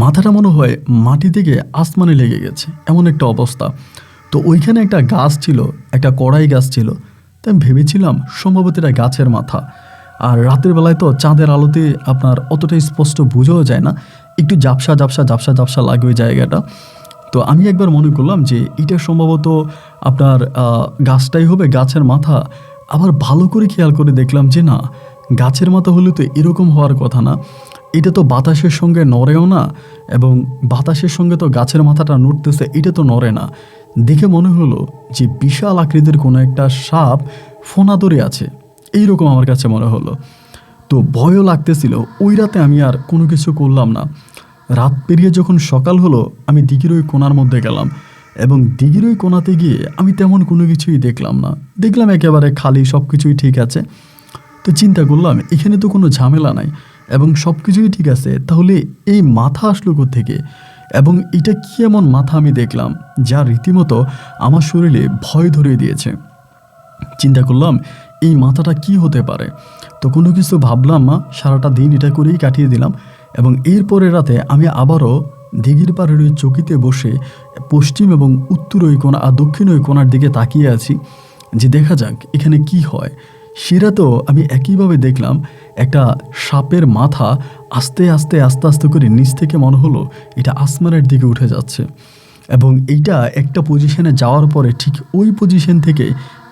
মাথাটা মনে হয় মাটি থেকে আসমানে লেগে গেছে, এমন একটা অবস্থা। তো ওইখানে একটা গাছ ছিল, একটা কড়াই গাছ ছিল। তো আমি ভেবেছিলাম সম্ভবত এটা গাছের মাথা। আর রাতের বেলায় তো চাঁদের আলোতে আপনার অতটা স্পষ্ট বোঝাও যায় না, একটু ঝাপসা ঝাপসা ঝাপসা ঝাপসা লাগে ওই জায়গাটা। তো আমি একবার মনে করলাম যে এটা সম্ভবত আপনার গাছটাই হবে, গাছের মাথা। আবার ভালো করে খেয়াল করে দেখলাম যে না, গাছের মাথা হলে তো এরকম হওয়ার কথা না, এটা তো বাতাসের সঙ্গে নড়েও না, এবং বাতাসের সঙ্গে তো গাছের মাথাটা নড়তেছে, এটা তো নড়ে না। দেখে মনে হলো যে বিশাল আকৃতির কোনো একটা সাপ ফোনা ধরে আছে, এইরকম আমার কাছে মনে হলো। তো ভয়ও লাগতেছিল। ওই রাতে আমি আর কোনো কিছু করলাম না। রাত পেরিয়ে যখন সকাল হলো, আমি দিঘির ওই কোণার মধ্যে গেলাম, এবং দিঘির ওই কোণাতে গিয়ে আমি তেমন কোনো কিছুই দেখলাম না। দেখলাম একেবারে খালি, সব কিছুই ঠিক আছে। তো চিন্তা করলাম এখানে তো কোনো ঝামেলা নাই এবং সব কিছুই ঠিক আছে, তাহলে এই মাথা আসলো কোত্থেকে, এবং এটা কি এমন মাথা আমি দেখলাম যা রীতিমতো আমার শরীরে ভয় ধরিয়ে দিয়েছে। চিন্তা করলাম এই মাথাটা কি হতে পারে। তো কোনো কিছু ভাবলাম না, সারাটা দিন এটা করেই কাটিয়ে দিলাম। এবং এরপরে রাতে আমি আবারও দিঘির পাড়ের ওই চৌকিতে বসে পশ্চিম এবং উত্তর ওই কোণা আর দক্ষিণ ওই কোণার দিকে তাকিয়ে আছি যে দেখা যাক এখানে কি হয়। সেরাতেও আমি একইভাবে দেখলাম একটা সাপের মাথা আস্তে আস্তে আস্তে আস্তে করে নিচ থেকে মনে হলো এটা আসমানের দিকে উঠে যাচ্ছে, এবং এইটা একটা পজিশনে যাওয়ার পরে ঠিক ওই পজিশন থেকে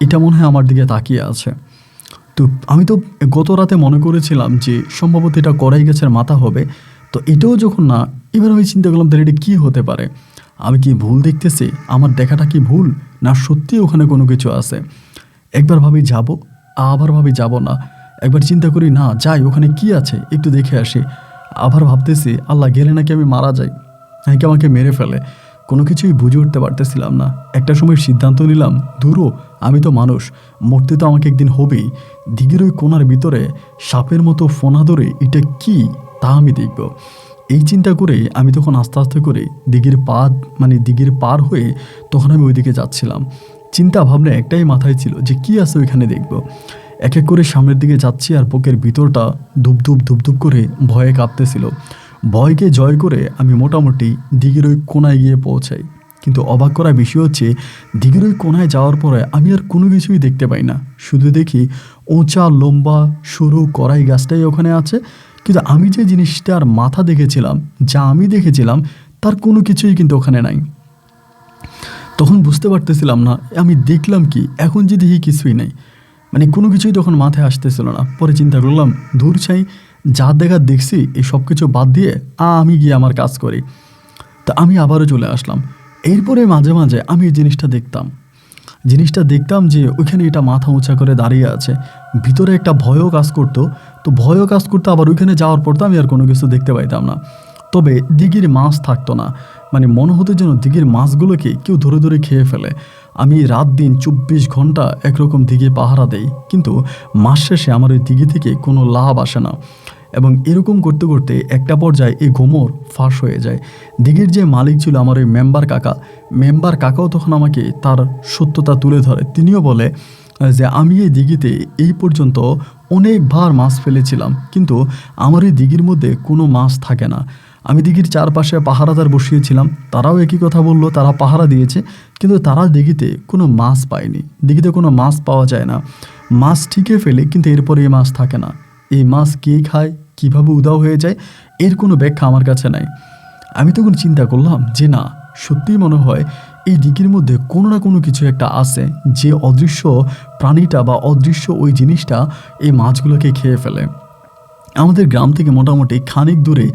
এটা মনে হয় আমার দিকে তাকিয়ে আছে। তো আমি তো গত রাতে মনে করেছিলাম যে সম্ভবত এটা কড়াই গাছের মাথা হবে। তো এটাও যখন না, এবার আমি চিন্তা করলাম তাহলে এটা কী হতে পারে। আমি কি ভুল দেখতেছি? আমার দেখাটা কি ভুল, না সত্যি ওখানে কোনো কিছু আছে? একবার ভাবি যাব, আবার ভাবি যাব না। একবার চিন্তা করি না যাই, ওখানে কি আছে একটু দেখে আসি। আবার ভাবতেছি আল্লাহ, গেলে নাকি আমি মারা যাই, নাকি আমাকে মেরে ফেলে। কোনো কিছুই বুঝে উঠতে পারতেছিলাম না। একটা সময় সিদ্ধান্ত নিলাম, ধুরো আমি তো মানুষ, মরতে তো আমাকে একদিন হবেই। দিঘির ওই কোণার ভিতরে সাপের মতো ফোনা ধরে এটা কি তা আমি দেখব। এই চিন্তা করে আমি তখন আস্তে আস্তে করে দিঘির পার হয়ে তখন আমি ওইদিকে যাচ্ছিলাম। চিন্তা ভাবনা একটাই মাথায় ছিল যে কি আছে ওইখানে দেখব। এক এক করে সামনের দিকে যাচ্ছি, আর বুকের ভিতরটা ধুপধুপ ধুপধুপ করে ভয়ে কাঁপতেছিল। ভয়কে জয় করে আমি মোটামুটি দিঘির ওই কোণায় গিয়ে পৌঁছাই। কিন্তু অবাক করা বিষয় হচ্ছে দিঘির ওই কোনায় যাওয়ার পরে আমি আর কোনো কিছুই দেখতে পাই না, শুধু দেখি উঁচা লম্বা সরু কড়াই গাছটাই ওখানে আছে। কিন্তু আমি যে জিনিসটার মাথা দেখেছিলাম, যা আমি দেখেছিলাম, তার কোনো কিছুই কিন্তু ওখানে নাই। তখন বুঝতে পারতেছিলাম না আমি দেখলাম কি, এখন যে দেখি কিছুই নেই, মানে কোনো কিছুই তখন মাথায় আসতেছিল না। পরে চিন্তা করলাম দূর চাই, যা দেখার দেখছি এই সব কিছু বাদ দিয়ে আমি গিয়ে আমার কাজ করি। তা আমি আবারও চলে আসলাম। এরপরে মাঝে মাঝে আমি এই জিনিসটা দেখতাম যে ওইখানে এটা মাথা উঁচা করে দাঁড়িয়ে আছে, ভিতরে একটা ভয়ও কাজ করতো। তো ভয়ও কাজ করতো, আবার ওইখানে যাওয়ার পর তো আমি আর কোনো কিছু দেখতে পাইতাম না। তবে দিঘির মাছ থাকতো না, মানে মনে হতো যেন দিঘির মাছগুলোকে কেউ ধরে ধরে খেয়ে ফেলে। আমি রাত দিন 24 ঘন্টা একরকম দিঘি পাহারা দেই, কিন্তু মাস শেষে আমার ওই দিঘি থেকে কোনো লাভ আসে না। এবং এরকম করতে করতে একটা পর্যায়ে এই গোমর ফাঁস হয়ে যায়। দিঘির যে মালিক ছিল আমার ওই মেম্বার কাকাও তখন আমাকে তার সত্যতা তুলে ধরে। তিনিও বলে যে আমি এই দিঘিতে এই পর্যন্ত অনেকবার মাছ ফেলেছিলাম, কিন্তু আমার এই দিঘির মধ্যে কোনো মাছ থাকে না। আমি দিঘির চারপাশে পাহারাদার বসিয়েছিলাম, তারাও একই কথা বলল, তারা পাহারা দিয়েছে, কিন্তু তারা দিঘিতে কোনো মাছ পায়নি। দিঘিতে কোনো মাছ পাওয়া যায় না, মাছ ঠিকই ফেলে কিন্তু এরপরে এই মাছ থাকে না। এই মাছ কে খায়, কীভাবে উধাও হয়ে যায়, এর কোনো ব্যাখ্যা আমার কাছে নাই। আমি তখন চিন্তা করলাম যে না, সত্যিই মনে হয় এই দিঘির মধ্যে কোনো না কোনো কিছু একটা আছে, যে অদৃশ্য প্রাণীটা বা অদৃশ্য ওই জিনিসটা এই মাছগুলোকে খেয়ে ফেলে। আমাদের গ্রাম থেকে মোটামুটি খানিক দূরে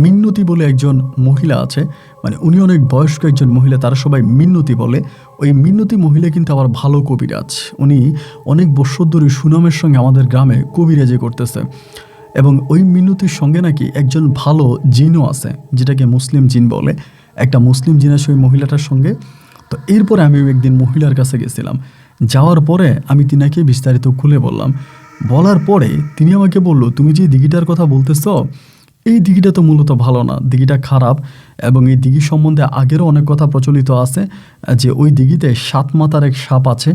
মিন্নতি বলে একজন মহিলা আছে, মানে উনি অনেক বয়স্ক একজন মহিলা, তারা সবাই মিন্নতি বলে। ওই মিন্নতি মহিলা কিন্তু আবার ভালো কবিরাজ, উনি অনেক বৎসর ধরে সুনামের সঙ্গে আমাদের গ্রামে কবিরাজি করতেছে। এবং ওই মিন্নতির সঙ্গে নাকি একজন ভালো জিনও আছে, যেটাকে মুসলিম জিন বলে। একটা মুসলিম জিন আছে ওই মহিলাটার সঙ্গে। তো এরপরে আমি একদিন মহিলার কাছে গেছিলাম, যাওয়ার পরে আমি তিনাকে বিস্তারিত খুলে বলার পরে তিনি আমাকে বলল, তুমি যে দিঘিটার কথা বলতেছ, এই দিঘিটা তো মূলত ভালো না, দিঘিটা খারাপ। এবং এই দিঘি সম্বন্ধে আগেরও অনেক কথা প্রচলিত আছে যে ওই দিঘিতে 7 মাথার এক সাপ আছে।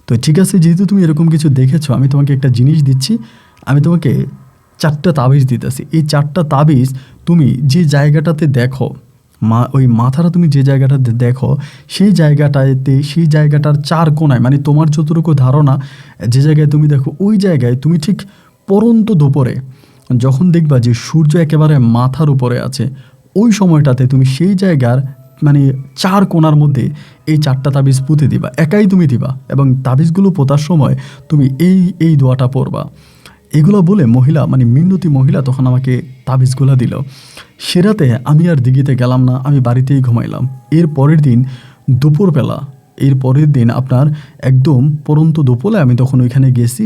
তো ঠিক আছে, যেহেতু তুমি এরকম কিছু দেখেছো, আমি তোমাকে একটা জিনিস দিচ্ছি, আমি তোমাকে 4টা তাবিজ দিতেছি। এই 4টা তাবিজ তুমি যে জায়গাটাতে দেখো, ওই মাথাটা তুমি যে জায়গাটাতে দেখো, সেই জায়গাটার 4 কোণায়, মানে তোমার যতটুকু ধারণা, যে জায়গায় তুমি দেখো ওই জায়গায় তুমি ঠিক পরন্ত দুপুরে যখন দেখবা যে সূর্য একেবারে মাথার উপরে আছে, ওই সময়টাতে তুমি সেই জায়গার মানে 4 কোণার মধ্যে এই 4টা তাবিজ পুঁতে দিবা, একাই তুমি দিবা। এবং তাবিজগুলো পোতার সময় তুমি এই দোয়াটা পড়বা। এগুলো বলে মহিলা, মানে মিন্নতি মহিলা, তখন আমাকে তাবিজগুলো দিল। সে রাতে আমি আর দিঘিতে গেলাম না, আমি বাড়িতেই ঘুমাইলাম। এর পরের দিন আপনার একদম পরন্ত দুপুরে আমি তখন ওইখানে গেছি,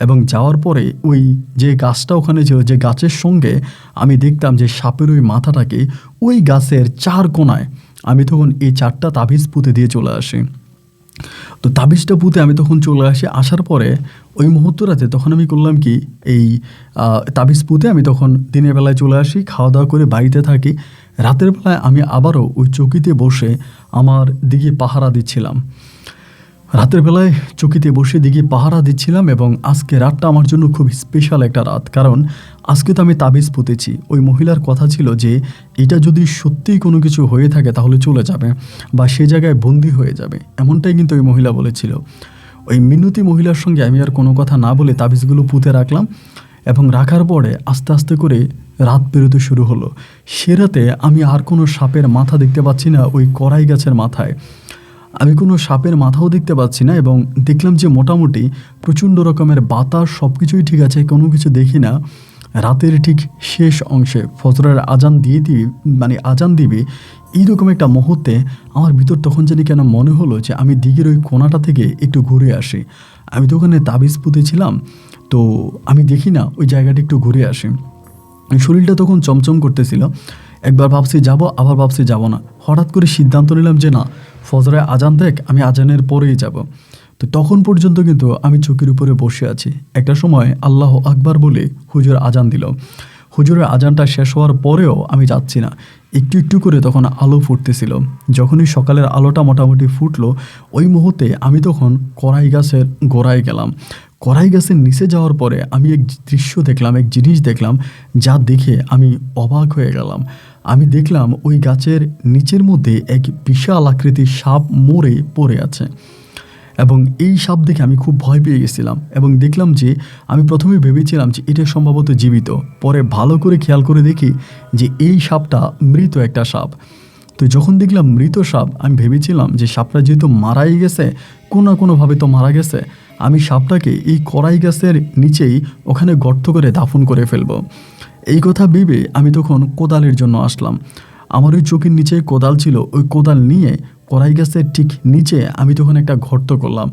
এবং যাওয়ার পরে ওই যে গাছটা ওখানে ছিল, যে গাছের সঙ্গে আমি দেখতাম যে সাপের ওই মাথাটাকে ওই গাছের 4 কোণায় আমি তখন এই 4টা তাবিজ পুঁতে দিয়ে চলে আসি। তো তাবিজটা পুঁতে আমি তখন চলে আসি। আসার পরে ওই মুহূর্তটাতে তখন আমি করলাম কি, এই তাবিজ পুঁতে আমি তখন দিনের বেলায় চলে আসি, খাওয়া দাওয়া করে বাড়িতে থাকি। রাতের বেলায় আমি আবারও ওই চৌকিতে বসে আমার দিঘি পাহারা দিচ্ছিলাম। এবং আজকে রাতটা আমার জন্য খুব স্পেশাল একটা রাত, কারণ আজকে তো আমি তাবিজ পুঁতেছি। ওই মহিলার কথা ছিল যে এটা যদি সত্যিই কোনো কিছু হয়ে থাকে তাহলে চলে যাবে বা সে জায়গায় বন্দি হয়ে যাবে, এমনটাই কিন্তু ওই মহিলা বলেছিল। ওই মিনতি মহিলার সঙ্গে আমি আর কোনো কথা না বলে তাবিজগুলো পুঁতে রাখলাম, এবং রাখার পরে আস্তে আস্তে করে রাত পেরোতে শুরু হলো। সে রাতে আমি আর কোনো সাপের মাথা দেখতে পাচ্ছি না ওই কড়াই গাছের মাথায়, আমি কোনো সাপের মাথাও দেখতে পাচ্ছি না। এবং দেখলাম যে মোটামুটি প্রচণ্ড রকমের বাতাস, সব কিছুই ঠিক আছে, কোনো কিছু দেখি না। রাতের ঠিক শেষ অংশে ফজরের আজান দিবে এইরকম একটা মুহূর্তে আমার ভিতর তখন জানি কেন মনে হলো যে আমি দিঘির ওই কোণাটা থেকে একটু ঘুরে আসি। আমি তো ওখানে তাবিজ পুঁতেছিলাম, তো আমি দেখি না ওই জায়গাটা একটু ঘুরে আসি। শরীরটা তখন চমচম করতেছিল, একবার ভাবছি যাব, আবার ভাবছি যাব না। হঠাৎ করে সিদ্ধান্ত নিলাম যে না, ফজরে আজান দেখ, আমি আজানের পরেই যাব। তো তখন পর্যন্ত কিন্তু আমি চৌকির উপরে বসে আছি। একটা সময় আল্লাহ আকবার বলে হুজুর আজান দিল। হুজুরের আজানটা শেষ হওয়ার পরেও আমি যাচ্ছি না, একটু একটু করে তখন আলো ফুটতেছিল। যখনই সকালের আলোটা মোটামুটি ফুটলো, ওই মুহূর্তে আমি তখন কড়াই গাছের গোড়ায় গেলাম। কড়াই গাছের নিচে যাওয়ার পরে আমি এক দৃশ্য দেখলাম, এক জিনিস দেখলাম, যা দেখে আমি অবাক হয়ে গেলাম। আমি দেখলাম ওই গাছের নিচের মধ্যে এক বিশাল আকৃতির সাপ মরে পড়ে আছে, এবং এই সাপ দেখে আমি খুব ভয় পেয়ে গেছিলাম। এবং দেখলাম যে আমি প্রথমে ভেবেছিলাম যে এটা সম্ভবত জীবিত, পরে ভালো করে খেয়াল করে দেখি যে এই সাপটা মৃত একটা সাপ। তো যখন দেখলাম মৃত সাপ, আমি ভেবেছিলাম যে সাপটা যেহেতু মারাই গেছে, কোনো না কোনোভাবে তো মারা গেছে, আমি সাপটাকে এই কড়াই গাছের নিচেই ওখানে গর্ত করে দাফন করে ফেলবো। এই কথা ভেবে আমি তখন কোদালের জন্য আসলাম। আমার ওই চোখের নিচে কোদাল ছিল, ওই কোদাল নিয়ে কড়াই গাছের ঠিক নিচে আমি তখন একটা গর্ত করলাম।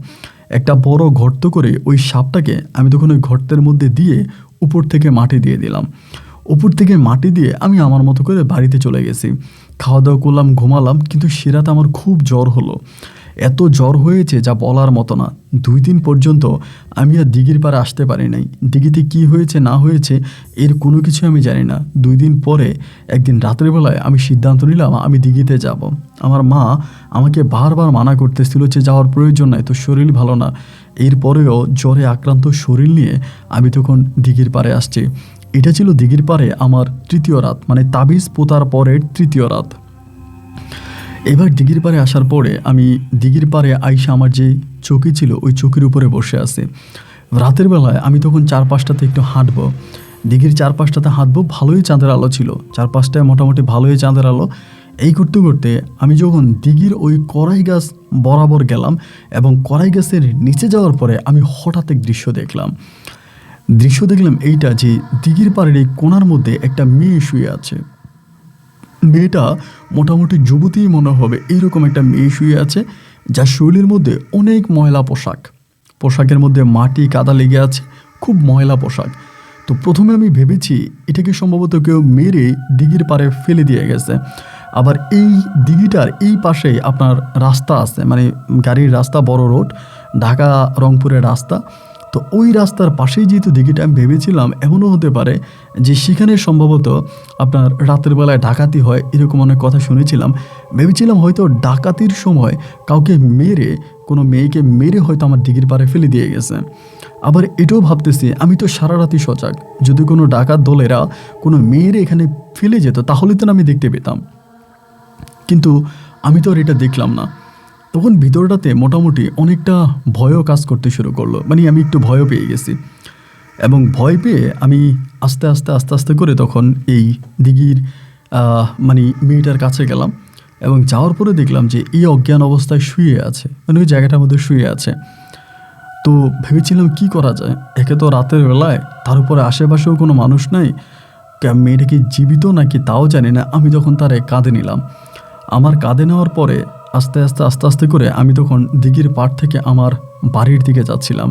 একটা বড় গর্ত করে ওই সাপটাকে আমি তখন ওই গর্তের মধ্যে দিয়ে উপর থেকে মাটি দিয়ে দিলাম। উপর থেকে মাটি দিয়ে আমি আমার মতো করে বাড়িতে চলে গেছি। খাওয়া দাওয়া করলাম, ঘুমালাম, কিন্তু সে রাতে আমার খুব জ্বর হলো। এত জ্বর হয়েছে যা বলার মতো না। 2 দিন পর্যন্ত আমি আর দিঘির পাড়ে আসতে পারি নাই। দিঘিতে কি হয়েছে না হয়েছে এর কোনো কিছু আমি জানি না। 2 দিন পরে একদিন রাতের বেলায় আমি সিদ্ধান্ত নিলাম আমি দিঘিতে যাব। আমার মা আমাকে বারবার মানা করতেছিল যে যাওয়ার প্রয়োজন নাই, তো শরীর ভালো না। এরপরেও জ্বরে আক্রান্ত শরীর নিয়ে আমি তখন দিঘির পাড়ে আসছি। এটা ছিল দিঘির পাড়ে আমার 3য় রাত, মানে তাবিজ পোতার পরের 3য় রাত। এবার দিঘির পাড়ে আসার পরে আমি দিঘির পাড়ে আইসা আমার যে চৌকি ছিল ওই চৌকির উপরে বসে আছি। রাতের বেলায় আমি তখন চারপাশটাতে একটু হাঁটবো, দিঘির চারপাশটাতে হাঁটবো। ভালোই চাঁদের আলো ছিল, চারপাশটায় মোটামুটি ভালোই চাঁদের আলো। এই করতে করতে আমি যখন দিঘির ওই কড়াই গাছ বরাবর গেলাম এবং কড়াই গাছের নিচে যাওয়ার পরে আমি হঠাৎ এক দৃশ্য দেখলাম এইটা যে দিঘির পাড়ের এই কোণার মধ্যে একটা মেয়ে শুয়ে আছে। মেয়েটা মোটামুটি যুবতী মনে হবে, এইরকম একটা মেয়ে শুয়ে আছে, যার শরীরের মধ্যে অনেক ময়লা পোশাকের মধ্যে মাটি কাদা লেগে আছে, খুব ময়লা পোশাক। তো প্রথমে আমি ভেবেছি এটাকে সম্ভবত কেউ মেরে দিঘির পাড়ে ফেলে দিয়ে গেছে। আবার এই দিঘিটার এই পাশেই আপনার রাস্তা আছে, মানে গাড়ির রাস্তা, বড় রোড, ঢাকা রংপুরের রাস্তা। তো ওই রাস্তার পাশেই যেহেতু দিঘিটা, আমি ভেবেছিলাম এমনও হতে পারে যে সেখানে সম্ভবত আপনার রাতের বেলায় ডাকাতি হয়, এরকম অনেক কথা শুনেছিলাম। ভেবেছিলাম হয়তো ডাকাতির সময় কাউকে মেরে, কোনো মেয়েকে মেরে হয়তো আমার দিঘির পাড়ে ফেলে দিয়ে গেছে। আবার এটাও ভাবতেছি আমি তো সারা রাতই সজাগ, যদি কোনো ডাকাত দলেরা কোনো মেয়ের এখানে ফেলে যেত তাহলে তো আমি দেখতে পেতাম, কিন্তু আমি তো আর এটা দেখলাম না। তখন ভিতরটাতে মোটামুটি অনেকটা ভয়ও কাজ করতে শুরু করলো, মানে আমি একটু ভয়ও পেয়ে গেছি। এবং ভয় পেয়ে আমি আস্তে আস্তে করে তখন এই দিঘির মানে মেয়েটার কাছে গেলাম, এবং যাওয়ার পরে দেখলাম যে এই অজ্ঞান অবস্থায় শুয়ে আছে, মানে ওই জায়গাটার মধ্যে শুয়ে আছে। তো ভেবেছিলাম কি করা যায়, একে তো রাতের বেলায়, তার উপরে আশেপাশেও কোনো মানুষ নাই, মেয়েটা কি জীবিত নাকি তাও জানি না। আমি তখন তারে কাঁধে নিলাম। আমার কাঁধে নেওয়ার পরে আস্তে আস্তে করে আমি তখন দিঘির পাড় থেকে আমার বাড়ির দিকে যাচ্ছিলাম।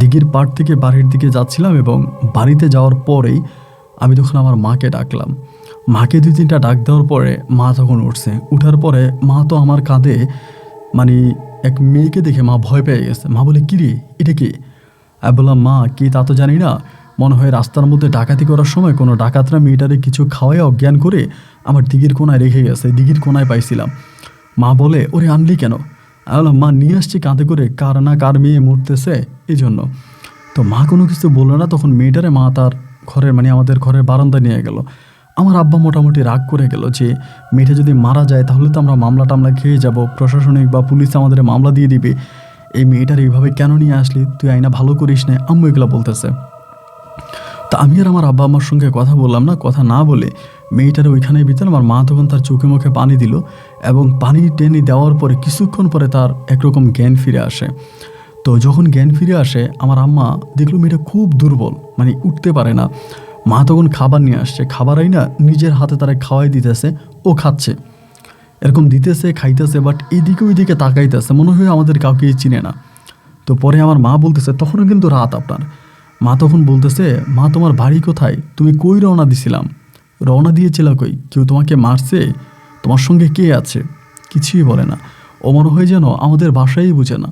দিঘির পাড় থেকে বাড়ির দিকে যাচ্ছিলাম, এবং বাড়িতে যাওয়ার পরেই আমি তখন আমার মাকে ডাকলাম। মাকে 2-3টা ডাক দেওয়ার পরে মা তখন উঠছে। উঠার পরে মা তো আমার কাঁধে, মানে এক মেয়েকে দেখে মা ভয় পেয়ে গেছে। মা বলে, কি রে, এটা কি? আমি বললাম, মা কি তা তো জানি না, মনে হয় রাস্তার মধ্যে ডাকাতি করার সময় কোনো ডাকাতরা মেয়েটারে কিছু খাওয়াই অজ্ঞান করে আমার দিঘির কোনায় রেখে গেছে, দিঘির কোনায় পাইছিলাম। মা বলে, ওরে আনলি কেন? আমি বললাম, মা নিয়ে আসছি কাঁধে করে, কার না কার মেয়ে মরতেছে এই জন্য। তো মা কোনো কিছু বললো না। তখন মেয়েটারে মা তার ঘরের, মানে আমাদের ঘরের বারান্দা নিয়ে গেল। আমার আব্বা মোটামুটি রাগ করে গেল যে মেয়েটা যদি মারা যায় তাহলে তো আমরা মামলা টামলা খেয়ে যাব, প্রশাসনিক বা পুলিশ আমাদের মামলা দিয়ে দিবে। এই মেয়েটার এইভাবে কেন নিয়ে আসলি, তুই আইনা ভালো করিস না, আম্মু এগুলো বলতেছে। তা আমি আর আমার আব্বা আম্মার সঙ্গে কথা বললাম না। কথা না বলে মেয়েটার ওইখানে ভিতরে আমার মা তখন তার চোখে মুখে পানি দিল, এবং পানি টেনে দেওয়ার পরে কিছুক্ষণ পরে তার একরকম জ্ঞান ফিরে আসে। তো যখন জ্ঞান ফিরে আসে আমার আম্মা দেখলো মেয়েটা খুব দুর্বল, মানে উঠতে পারে না। মা তখন খাবার নিয়ে আসছে, খাবারই না নিজের হাতে তারা খাওয়াই দিতেছে, ও খাচ্ছে, এরকম দিতেছে, খাইতেছে, বাট এইদিকে ওইদিকে তাকাইতেছে, মনে হয় আমাদের কাউকে চিনে না। তো পরে আমার মা বলতেছে, তখনও কিন্তু রাত আপনার। মা তখন বলতেছে, মা তোমার বাড়ি কোথায়, তুমি কই রওনা দিছিলাম, রওনা দিয়েছিল কই, কেউ তোমাকে মারছে, তোমার সঙ্গে কে আছে? কিছুই বলে না। ও মনে হয় যেন আমাদের ভাষাই বুঝে না,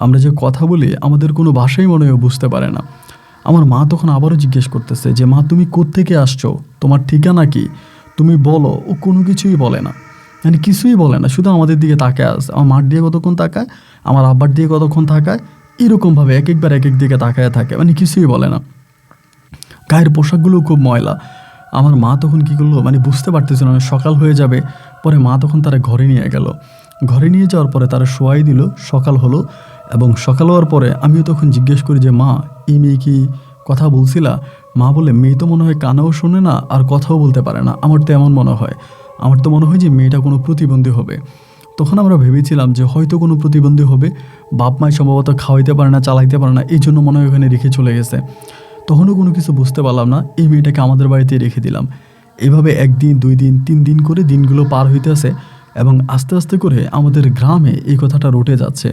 আমরা যে কথা বলি আমাদের কোনো ভাষাই মনে হয় বুঝতে পারে না। আমার মা তখন আবারও জিজ্ঞেস করতেছে যে, মা তুমি কোত্থেকে আসছো, তোমার ঠিকানা কি, তুমি বলো। ও কোনো কিছুই বলে না, মানে কিছুই বলে না, শুধু আমাদের দিকে তাকায় আসে। আমার মার দিয়ে কতক্ষণ তাকায়, আমার আব্বার দিয়ে কতক্ষণ তাকায়, এরকমভাবে এক একবার এক এক দিকে তাকায় থাকে, মানে কিছুই বলে না। গায়ের পোশাকগুলো খুব ময়লা। আমার মা তখন কী করলো, মানে বুঝতে পারতেছিল না, সকাল হয়ে যাবে। পরে মা তখন তারা ঘরে নিয়ে গেল। ঘরে নিয়ে যাওয়ার পরে তারা শোয়াই দিল, সকাল হলো। এবং সকাল হওয়ার পরে আমিও তখন জিজ্ঞেস করি যে মা, এই মেয়ে কি কথা বলছিলা? মা বলে, মেয়ে তো মনে হয় কানেও শোনে না আর কথাও বলতে পারে না, আমার তো এমন মনে হয়। আমার তো মনে হয় যে মেয়েটা কোনো প্রতিবন্ধী হবে। তখন আমরা ভেবেছিলাম যে হয়তো কোনো প্রতিবন্ধী হবে, বাপ মায় সম্ভবত খাওয়াইতে পারে না, চালাইতে পারে না, এই জন্য মনে হয় ওখানে রেখে চলে গেছে। তখনও কোনো কিছু বুঝতে পারলাম না, এই মেয়েটাকে আমাদের বাড়িতে রেখে দিলাম। এভাবে 1 দিন 2 দিন 3 দিন করে দিনগুলো পার হইতেছে এবং আস্তে আস্তে করে আমাদের গ্রামে এই কথাটা রটে যাচ্ছে।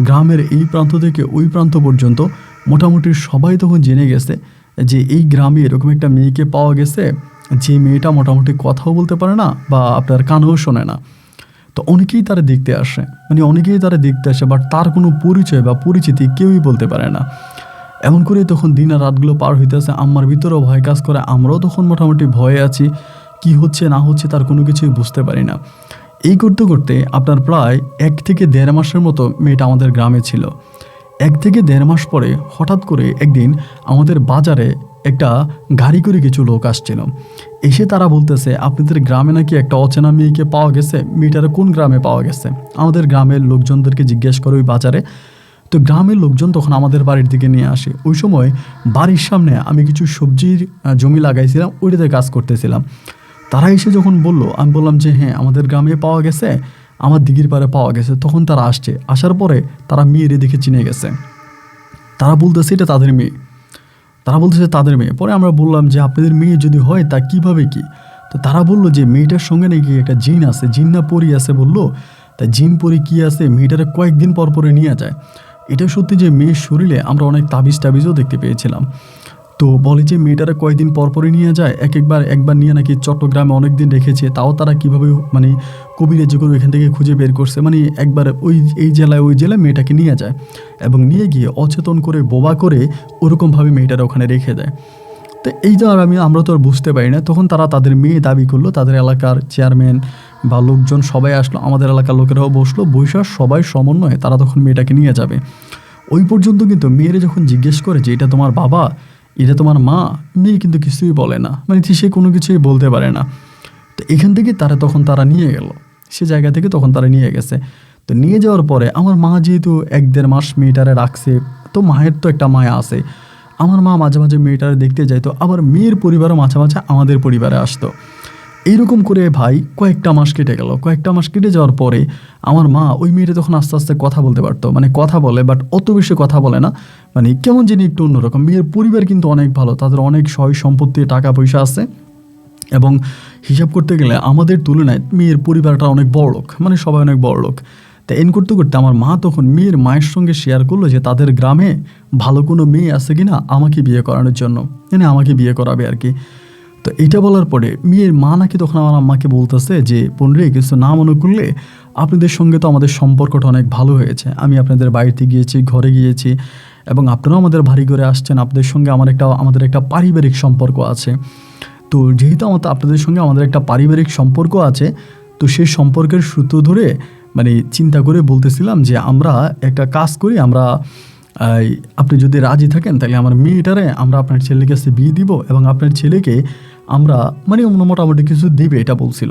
গ্রামের এই প্রান্ত থেকে ওই প্রান্ত পর্যন্ত মোটামুটি সবাই তখন জেনে গেছে যে এই গ্রামে এরকম একটা মেয়েকে পাওয়া গেছে, যে মেয়েটা মোটামুটি কথাও বলতে পারে না বা আপনার কানেও শোনে না। তো অনেকেই তারা দেখতে আসে, মানে অনেকেই তারা দেখতে আসে, বাট তার কোনো পরিচয় বা পরিচিতি কেউই বলতে পারে না। এমন করে তখন দিন আর রাতগুলো পার হইতেছে, আম্মার ভিতরেও ভয় কাজ করে, আমরাও তখন মোটামুটি ভয়ে আছি, কি হচ্ছে না হচ্ছে তার কোনো কিছুই বুঝতে পারি না। এই করতে করতে আপনার প্রায় 1 থেকে 1.5 মাসের মতো মেয়েটা আমাদের গ্রামে ছিল। 1 থেকে 1.5 মাস পরে হঠাৎ করে একদিন আমাদের বাজারে একটা গাড়ি করে কিছু লোক আসছিল। এসে তারা বলতেছে, আপনাদের গ্রামে নাকি একটা অচেনা মেয়েকে পাওয়া গেছে। মেয়েটার কোন গ্রামে পাওয়া গেছে? আমাদের গ্রামের লোকজনদেরকে জিজ্ঞেস করে ওই বাজারে। তো গ্রামের লোকজন তখন আমাদের বাড়ির দিকে নিয়ে আসে। ওই সময় বাড়ির সামনে আমি কিছু সবজির জমি লাগাইছিলাম, ওইটাতে কাজ করতেছিলাম। তারা এসে যখন বলল, আমি বললাম যে হ্যাঁ, আমাদের গ্রামে পাওয়া গেছে, আমার দিঘির পাড়ে পাওয়া গেছে। তখন তারা আসছে, আসার পরে তারা মেয়েরে দেখে চিনে গেছে। তারা বলতেছে এটা তাদের মেয়ে, তারা বলতেছে তাদের মেয়ে। পরে আমরা বললাম যে আপনাদের মেয়ে যদি হয় তা কিভাবে কি? তো তারা বললো যে মেয়েটার সঙ্গে নাকি একটা জিন আছে, জিন না পরি আছে বললো। তাই জিন পরি কী আছে, মেয়েটারে কয়েকদিন পর পরে নিয়ে যায়। এটা সত্যি যে মেয়ের শরীরে আমরা অনেক তাবিজও দেখতে পেয়েছিলাম। তো বলে যে মেয়েটারা কয়েকদিন পরপরই নিয়ে যায়, একবার নিয়ে নাকি চট্টগ্রামে অনেক দিন রেখেছে, তাও তারা কীভাবে মানে কবিরাজ করে এখান থেকে খুঁজে বের করছে, মানে একবার এই জেলায় ওই জেলায় মেয়েটাকে নিয়ে যায় এবং নিয়ে গিয়ে অচেতন করে বোবা করে ওরকমভাবে মেয়েটারা ওখানে রেখে দেয়। তো এই তো আর আমরা তো আর বুঝতে পারি না। তখন তারা তাদের মেয়ে দাবি করলো, তাদের এলাকার চেয়ারম্যান বা লোকজন সবাই আসলো, আমাদের এলাকার লোকেরাও বসলো, বৈশাখ সবাই সমন্বয়ে তারা তখন মেয়েটাকে নিয়ে যাবে। ওই পর্যন্ত কিন্তু মেয়েরা যখন জিজ্ঞেস করে যে এটা তোমার বাবা, এটা তোমার মা, মেয়ে কিন্তু কিছুই বলে না, মানে সে কোনো কিছুই বলতে পারে না। তো এখান থেকে তারা নিয়ে গেল, সে জায়গা থেকে তখন তারা নিয়ে গেছে। তো নিয়ে যাওয়ার পরে আমার মা যেহেতু 1-1.5 মাস মেয়েটারে রাখছে, তো মায়ের তো একটা মায়া আছে। আমার মা মাঝে মাঝে মেয়েটারে দেখতে যাইতো, আবার মেয়ের পরিবারও মাঝে মাঝে আমাদের পরিবারে আসতো। এইরকম করে ভাই কয়েকটা মাস কেটে গেল। কয়েকটা মাস কেটে যাওয়ার পরে আমার মা ওই মেয়েটা তখন আস্তে আস্তে কথা বলতে পারতো, মানে কথা বলে, বাট অত বেশি কথা বলে না, মানে কেমন জানি একটু অন্যরকম। মেয়ের পরিবার কিন্তু অনেক ভালো, তাদের অনেক সয় সম্পত্তি, টাকা পয়সা আছে এবং হিসাব করতে গেলে আমাদের তুলনায় মেয়ের পরিবারটা অনেক বড় লোক, মানে সবাই অনেক বড় লোক। তা এন করতে করতে আমার মা তখন মেয়ের মায়ের সঙ্গে শেয়ার করলো যে তাদের গ্রামে ভালো কোনো মেয়ে আছে কি না আমাকে বিয়ে করানোর জন্য, মানে আমাকে বিয়ে করাবে আর কি। তো এটা বলার পরে মেয়ের মা নাকি তখন আমার আম্মাকে বলতেছে যে বোনরে, কিছু না মনে করলে আপনাদের সঙ্গে তো আমাদের সম্পর্কটা অনেক ভালো হয়েছে, আমি আপনাদের বাড়িতে গিয়েছি, ঘরে গিয়েছি এবং আপনারাও আমাদের বাড়ি ঘরে আসছেন, আপনাদের সঙ্গে আমাদের একটা পারিবারিক সম্পর্ক আছে। তো যেহেতু আপনাদের সঙ্গে আমাদের একটা পারিবারিক সম্পর্ক আছে, তো সেই সম্পর্কের সূত্র ধরে মানে চিন্তা করে বলতেছিলাম যে আমরা একটা কাজ করি, আপনি যদি রাজি থাকেন তাহলে আমার মেয়েটারে আমরা আপনার ছেলের কাছে বিয়ে দিব এবং আপনার ছেলেকে আমরা মানে মোটামুটি কিছু দিবে, এটা বলছিল।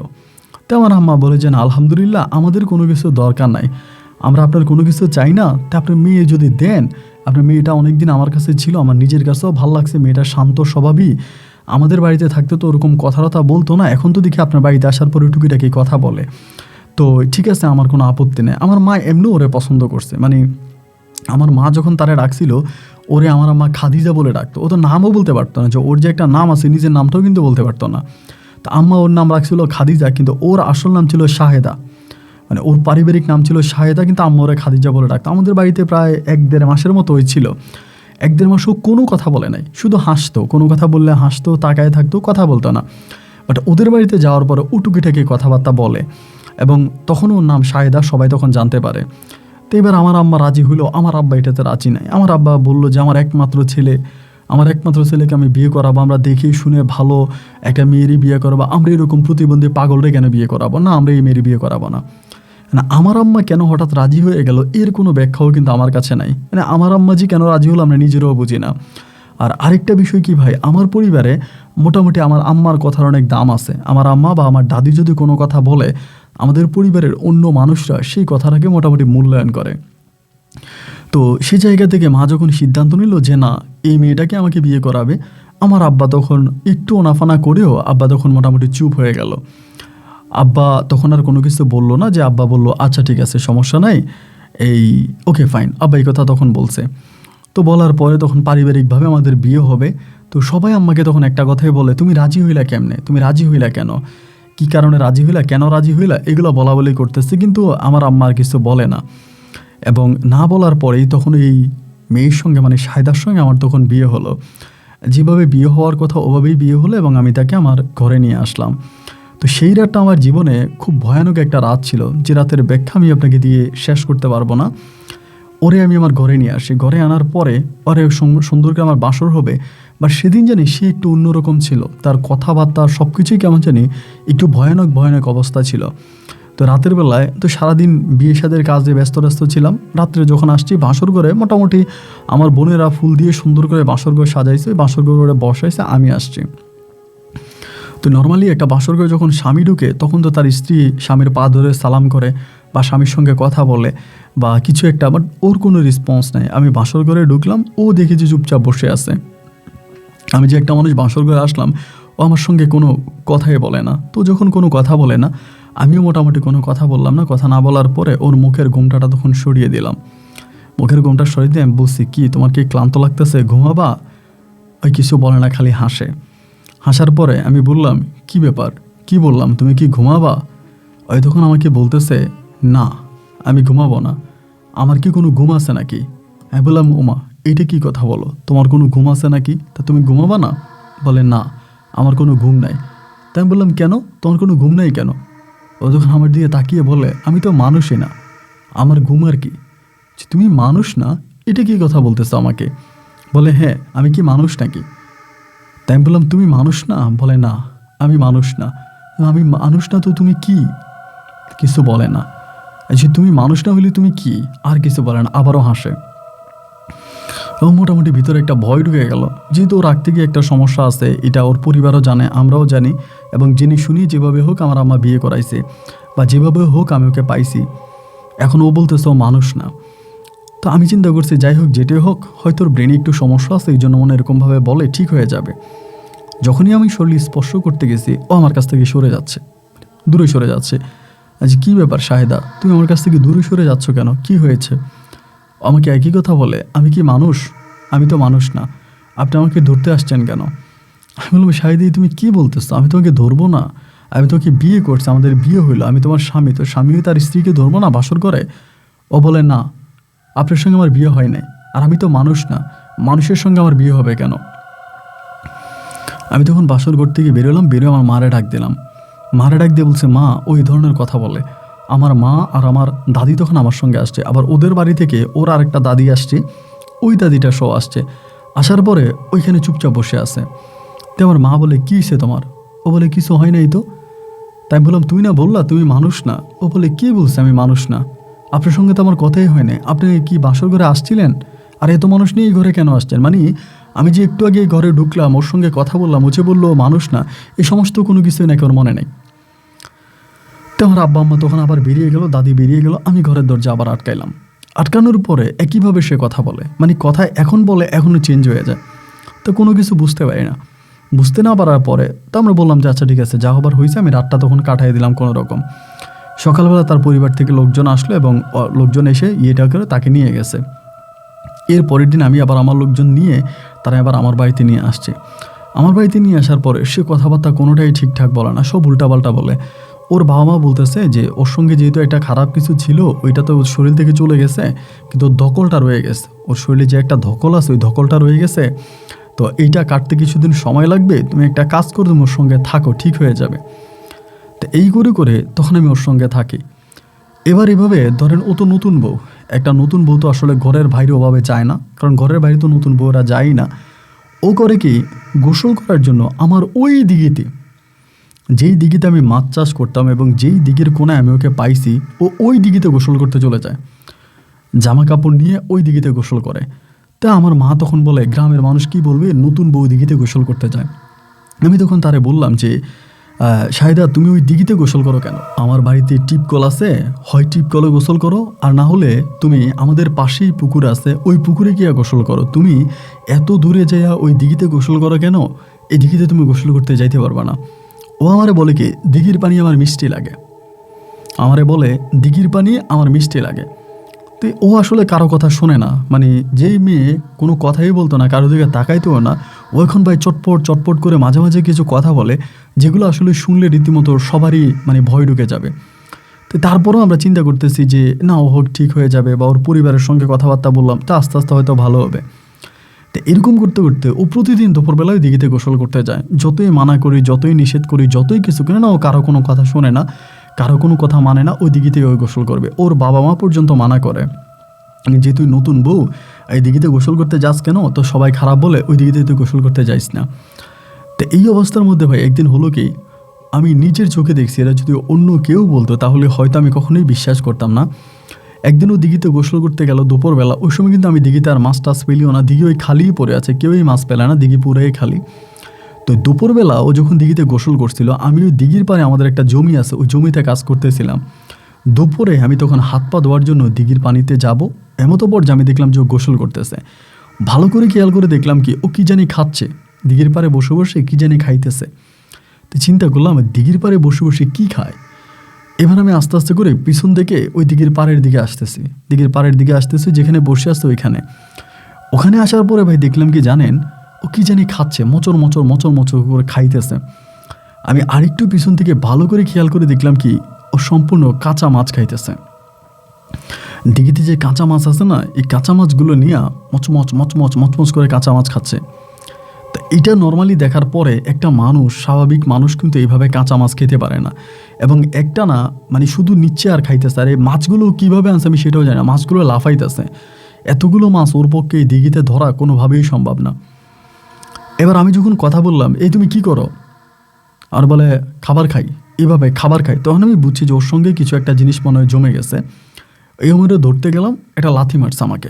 তো আমার আম্মা বলে যে না, আলহামদুলিল্লাহ, আমাদের কোনো কিছু দরকার নাই, আমরা আপনার কোনো কিছু চাই না। তা আপনার মেয়ে যদি দেন, আপনার মেয়েটা অনেক দিন আমার কাছে ছিল, আমার নিজের কাছেও ভালো লাগছে, মেয়েটা শান্ত স্বভাবই, আমাদের বাড়িতে থাকতে তো ওরকম কথাটা বলতো না, এখন তো দেখি আপনার বাড়িতে আসার পরে টুকিটাকি কথা বলে। তো ঠিক আছে, আমার কোনো আপত্তি নেই। আমার মা এমনিও ওরে পছন্দ করছে, মানে আমার মা যখন তারা ডাকছিল ওরে আমার মা খাদিজা বলে ডাকতো, ও তো নামও বলতে পারতো না, যে ওর যে একটা নাম আছে নিজের নামটাও কিন্তু বলতে পারতো না। তো আম্মা ওর নাম রাখছিল খাদিজা, কিন্তু ওর আসল নাম ছিল শাহেদা, মানে ওর পারিবারিক নাম ছিল শাহেদা, কিন্তু আম্মা ওরে খাদিজা বলে ডাকতো। আমাদের বাড়িতে প্রায় 1-1.5 মাসের মতো হয়েছিল। 1-1.5 মাসও কোনো কথা বলে নাই, শুধু হাসতো, কোনো কথা বললে হাসতো, তাকায় থাকতো, কথা বলতো না। বাট ওদের বাড়িতে যাওয়ার পরে উটুকিটাকে কথাবার্তা বলে এবং তখন ওর নাম শাহেদা সবাই তখন জানতে পারে। তো এবার আমার আম্মা রাজি হইলো, আমার আব্বা এটাতে রাজি নাই। আমার আব্বা বললো যে আমার একমাত্র ছেলেকে আমি বিয়ে করাবো, আমরা দেখে শুনে ভালো একটা মেয়েরই বিয়ে করাবো, আমরা এরকম প্রতিবন্ধী পাগলরে কেন বিয়ে করাবো না, আমরা এই মেয়েরই বিয়ে করাবো না। মানে আমার আম্মা কেন হঠাৎ রাজি হয়ে গেল এর কোনো ব্যাখ্যাও কিন্তু আমার কাছে নাই। মানে আমার আম্মা যে কেন রাজি হলো আমরা নিজেরাও বুঝি না। আর আরেকটা বিষয় কি ভাই, আমার পরিবারে মোটামুটি আমার আম্মার কথার অনেক দাম আছে। আমার আম্মা বা আমার দাদি যদি কোনো কথা বলে, আমাদের পরিবারের অন্য মানুষরা সেই কথাটাকে মোটামুটি মূল্যায়ন করে। তো সেই জায়গা থেকে মা যখন সিদ্ধান্ত নিল যে না, এই মেয়েটাকে আমাকে বিয়ে করাবে, আমার আব্বা তখন একটু ওনাফানা করেও আব্বা তখন মোটামুটি চুপ হয়ে গেল। আব্বা তখন আর কোনো কিছু বলল না, যে আব্বা বলল আচ্ছা ঠিক আছে সমস্যা নাই, এই ওকে ফাইন, আব্বা এই কথা তখন বলছে। তো বলার পরে তখন পারিবারিকভাবে আমাদের বিয়ে হবে। তো সবাই আম্মাকে তখন একটা কথাই বলে, তুমি রাজি হইলা কেমনে, তুমি রাজি হইলা কেন, কী কারণে রাজি হইলা, কেন রাজি হইলা, এগুলো বলা বলি করতেছে, কিন্তু আমার আম্মা আর কিছু বলে না। এবং না বলার পরেই তখন এই মেয়ের সঙ্গে মানে সায়দার সঙ্গে আমার তখন বিয়ে হলো। যেভাবে বিয়ে হওয়ার কথা ওভাবেই বিয়ে হলো এবং আমি তাকে আমার ঘরে নিয়ে আসলাম। তো সেই রাতটা আমার জীবনে খুব ভয়ানক একটা রাত ছিল, যে রাতের ব্যাখ্যা আমি আপনাকে দিয়ে শেষ করতে পারবো না। ওরে আমি আমার ঘরে নিয়ে আসি, ঘরে আনার পরে ওরে সুন্দর করে আমার বাসর হবে, বা সেদিন জানি সে একটু অন্যরকম ছিল, তার কথাবার্তা সব কিছুই কেমন জানি একটু ভয়ানক ভয়ানক অবস্থা ছিল। তো রাতের বেলায় তো সারাদিন বিয়ে শাদের কাজে ব্যস্ত ছিলাম। রাত্রে যখন আসছি বাসর ঘরে, মোটামুটি আমার বোনেরা ফুল দিয়ে সুন্দর করে বাসর ঘর সাজাইছে, বাসর ঘরে বসাইছে, আমি আসছি। তো নর্মালি একটা বাসর ঘরে যখন স্বামী ঢুকে, তখন তো তার স্ত্রী স্বামীর পা ধরে সালাম করে বা স্বামীর সঙ্গে কথা বলে বা কিছু একটা, বাট ওর কোনো রেসপন্স নেই। আমি বাসর ঘরে ঢুকলাম, ও দেখেছি চুপচাপ বসে আছে। আমি যে একটা মানুষ বাসর ঘরে আসলাম, ও আমার সঙ্গে কোনো কথাই বলে না। তো যখন কোনো কথা বলে না, আমিও মোটামুটি কোনো কথা বললাম না। কথা না বলার পরে ওর মুখের ঘোমটাটা তখন সরিয়ে দিলাম। মুখের ঘোমটা সরিয়ে দিয়ে আমি বলছি, কি তোমার কি ক্লান্ত লাগতেছে, ঘুমাবা? ওই কিছু বলে না, খালি হাসে। হাসার পরে আমি বললাম, কি ব্যাপার, কি বললাম, তুমি কি ঘুমাবা? ওই তখন আমাকে বলতেছে, না আমি ঘুমাবো না, আমার কি কোনো ঘুম আছে নাকি? আমি বললাম, ওমা এইটা কি কথা বলো, তোমার কোনো ঘুম আছে নাকি, তা তুমি ঘুমাবা না? বলে, না আমার কোনো ঘুম নাই। তাই আমি বললাম, কেন তোমার কোনো ঘুম নাই কেন? ও যখন আমার দিকে তাকিয়ে বলে, আমি তো মানুষই না, আমার ঘুম আর কি? তুমি মানুষ না, এটা কি কথা বলতেছো আমাকে? বলে, হ্যাঁ আমি কি মানুষ নাকি? তাই আমি বললাম, তুমি মানুষ না? বলে, না আমি মানুষ না। আমি মানুষ না তো তুমি কি? কিছু বলে না। যে তুমি মানুষ না হলে তুমি কি? আর কিছু বলে না, আবারও হাসে। এবং মোটামুটি ভিতরে একটা ভয় ঢুকে গেল, যেহেতু ওর আগ থেকে একটা সমস্যা আছে, এটা ওর পরিবারও জানে, আমরাও জানি, এবং যিনি শুনি যেভাবে হোক আমার আম্মা বিয়ে করাইছে বা যেভাবে হোক আমি ওকে পাইছি। এখন ও বলতেছে ও মানুষ না। তো আমি চিন্তা করছি, যাই হোক যেটাই হোক, হয়তো ওর ব্রেনে একটু সমস্যা আছে, এই জন্য মনে এরকমভাবে বলে, ঠিক হয়ে যাবে। যখনই আমি শরীর স্পর্শ করতে গেছি, ও আমার কাছ থেকে সরে যাচ্ছে, দূরে সরে যাচ্ছে। আজ কী ব্যাপার শাহেদা, তুমি আমার কাছ থেকে দূরে সরে যাচ্ছ কেন, কি হয়েছে? আমাকে একই কথা বলে, আমি কি মানুষ? আমি তো মানুষ না, আপনি আমাকে ধরতে আসছেন কেন? আমি বললাম, শাহেদি তুমি কি বলতেছো, আমি তোমাকে ধরবো না, আমি তোমাকে বিয়ে করছি, আমাদের বিয়ে হইলো, আমি তোমার স্বামী, তো স্বামীও তার স্ত্রীকে ধরবো না বাসর করে? ও বলে, না আপনার সঙ্গে আমার বিয়ে হয় নাই, আর আমি তো মানুষ না, মানুষের সঙ্গে আমার বিয়ে হবে কেন? আমি তখন বাসর ঘর থেকে বেরোলাম, বেরোয় আমার মারে ডাক দিলাম। মারে ডাক দিয়ে বলছে, মা ওই ধরনের কথা বলে। আমার মা আর আমার দাদি তখন আমার সঙ্গে আসছে, আবার ওদের বাড়ি থেকে ওর আরেকটা দাদি আসছে, ওই দাদিটা সহ আসছে। আসার পরে ওইখানে চুপচাপ বসে আছে। তো আমার মা বলে, কী হয়েছে তোমার? ও বলে, কিছু হয় নাই তো। তাই বললাম, তুমি না বললা তুমি মানুষ না? ও বলে, কে বলছে আমি মানুষ না? আপনার সঙ্গে তো আমার কথাই হয় না, আপনি কি বাসর ঘরে আসছিলেন? আর এত মানুষ নিয়ে এই ঘরে কেন আসছেন? মানে আমি যে একটু আগে এই ঘরে ঢুকলাম, ওর সঙ্গে কথা বললাম, ও যে বললো মানুষ না, এই সমস্ত কোনো কিছুই নাকি ওর মনে নেই। তো আমার আব্বা আম্মা তখন আবার বেরিয়ে গেল, দাদি বেরিয়ে গেল, আমি ঘরের দরজা আবার আটকাইলাম। আটকানোর পরে একইভাবে সে কথা বলে, মানে কথা এখন বলে এখনও চেঞ্জ হয়ে যায়। তো কোনো কিছু বুঝতে পারি না। বুঝতে না পারার পরে তো আমরা বললাম যে আচ্ছা ঠিক আছে, যা হবার হয়েছে, আমি রাতটা তখন কাটাই দিলাম কোনো রকম। সকালবেলা তার পরিবার থেকে লোকজন আসলো এবং লোকজন এসে ইয়েটা করে তাকে নিয়ে গেছে। এর পরের দিন আমি আবার আমার লোকজন নিয়ে তারা আবার আমার বাড়িতে নিয়ে আসছে। আমার বাড়িতে নিয়ে আসার পরে সে কথাবার্তা কোনোটাই ঠিকঠাক বলে না, সব উল্টাপাল্টা বলে। ওর বাবা মা বলতেছে যে ওর সঙ্গে যেহেতু একটা খারাপ কিছু ছিল, ওইটা তো ওর শরীর থেকে চলে গেছে, কিন্তু ওর ধকলটা রয়ে গেছে, ওর শরীরে যে একটা ধকল আছে ওই ধকলটা রয়ে গেছে, তো এইটা কাটতে কিছুদিন সময় লাগবে, তুমি একটা কাজ করে তুমি ওর সঙ্গে থাকো, ঠিক হয়ে যাবে। তো এই করে করে তখন আমি ওর সঙ্গে থাকি। এবার এভাবে ধরেন, ও তো নতুন বউ, একটা নতুন বউ তো আসলে ঘরের বাইরে ওভাবে যায় না, কারণ ঘরের বাইরে তো নতুন বউরা যায় না। ও করে কি, গোসল করার জন্য আমার ওই দিঘিতে, যেই দিঘিতে আমি মাছ চাষ করতাম এবং যেই দিঘির কোনায় আমি ওকে পাইছি, ও ওই দিঘিতে গোসল করতে চলে যায়, জামা কাপড় নিয়ে ওই দিঘিতে গোসল করে। তা আমার মা তখন বলে, গ্রামের মানুষ কি বলবে, নতুন বউ দিঘিতে গোসল করতে যায়। আমি তখন তারে বললাম যে শাহিদা, তুমি ওই দিঘিতে গোসল করো কেন? আমার বাড়িতে টিপকল আছে, হয় টিপকলে গোসল করো, আর না হলে তুমি আমাদের পাশেই পুকুর আছে, ওই পুকুরে গিয়ে গোসল করো। তুমি এত দূরে যাইয়া ওই দিঘিতে গোসল করো কেন? এই দিঘিতে তুমি গোসল করতে যাইতে পারবা না। ও আমারে বলে কি, দিঘির পানি আমার মিষ্টি লাগে। আমারে বলে দিঘির পানি আমার মিষ্টি লাগে। তো ও আসলে কারো কথা শোনে না, মানে যেই মেয়ে কোনো কথাই বলতো না, কারো দিকে তাকাইতেও না, ও এখন ভাই চটপট চটপট করে মাঝে মাঝে কিছু কথা বলে, যেগুলো আসলে শুনলে রীতিমতো সবারই মানে ভয় ঢুকে যাবে। তো তারপরেও আমরা চিন্তা করতেছি যে না, ও হোক, ঠিক হয়ে যাবে, বা ওর পরিবারের সঙ্গে কথাবার্তা বললাম, তা আস্তে আস্তে হয়তো ভালো হবে। তো এরকম করতে করতে ও প্রতিদিন দুপুরবেলায় দিঘিতে গোসল করতে যায়। যতই মানা করি, যতই নিষেধ করি, যতই কিছু করি না, ও কারো কোনো কথা শোনে না, কারো কোনো কথা মানে না, ওই দিঘিতে ওই গোসল করবে। ওর বাবা মা পর্যন্ত মানা করে যে তুই নতুন বউ, এই দিঘিতে গোসল করতে যাস কেন? তো সবাই খারাপ বলে, ওই দিঘিতে তুই গোসল করতে যাইস না। তো এই অবস্থার মধ্যে ভাই একদিন হলো কি, আমি নিজের চোখে দেখছি, এটা যদি অন্য কেউ বলতো তাহলে হয়তো আমি কখনোই বিশ্বাস করতাম না। একদিনও দিঘিতে গোসল করতে গেল দুপুরবেলা, ওই সময় কিন্তু আমি দিঘিতে আর মাছ টাছ পেলিও না, দিঘি ওই খালিই পড়ে আছে, কেউই মাছ পেলে না, দিঘি পুরাই খালি। তো দুপুরবেলা ও যখন দিঘিতে গোসল করছিল, আমি ওই দিঘির পাড়ে আমাদের একটা জমি আছে, ওই জমিতে কাজ করতেছিলাম। দুপুরে আমি তখন হাত পা ধোয়ার জন্য দিঘির পানিতে যাব, এমতপর যে আমি দেখলাম যে ও গোসল করতেছে। ভালো করে খেয়াল করে দেখলাম কি, ও কি জানি খাচ্ছে, দিঘির পাড়ে বসে বসে কি জানি খাইতেছে। তো চিন্তা করলাম, দিঘির পাড়ে বসে বসে কি খায়। এবার আমি আস্তে আস্তে করে পিছন থেকে ওই দিঘির পাড়ের দিকে আসতেছি, দিঘির পাড়ের দিকে আসতেছি, যেখানে বসে আসছে ওইখানে। ওখানে আসার পরে ভাই দেখলাম কি জানেন, ও কি জানি খাচ্ছে, মোচর মোচর মোচর মোচর করে খাইতেছে। আমি আরেকটু পিছন থেকে ভালো করে খেয়াল করে দেখলাম কি, ও সম্পূর্ণ কাঁচা মাছ খাইতেছে। দিঘিতে যে কাঁচা মাছ আছে না, এই কাঁচা মাছগুলো নিয়ে মচমচ মচমচ মচমচ করে কাঁচা মাছ খাচ্ছে। তো এটা নর্মালি দেখার পরে একটা মানুষ, স্বাভাবিক মানুষ কিন্তু এইভাবে কাঁচা মাছ খেতে পারে না। এবং একটা না, মানে শুধু নিচ্ছে আর খাইতেছে। আর এই মাছগুলো কীভাবে আনছে আমি সেটাও জানি না, মাছগুলো লাফাইতেছে। এতগুলো মাছ ওর পক্ষে এই দিঘিতে ধরা কোনোভাবেই সম্ভব না। এবার আমি যখন কথা বললাম, এই তুমি কি করো? আর বলে খাবার খাই, এভাবে খাবার খাই। তখন আমি বুঝছি যে ওর সঙ্গে কিছু একটা জিনিস মনে হয় জমে গেছে। এই সময়টা ধরতে গেলাম, একটা লাথি মারছে আমাকে।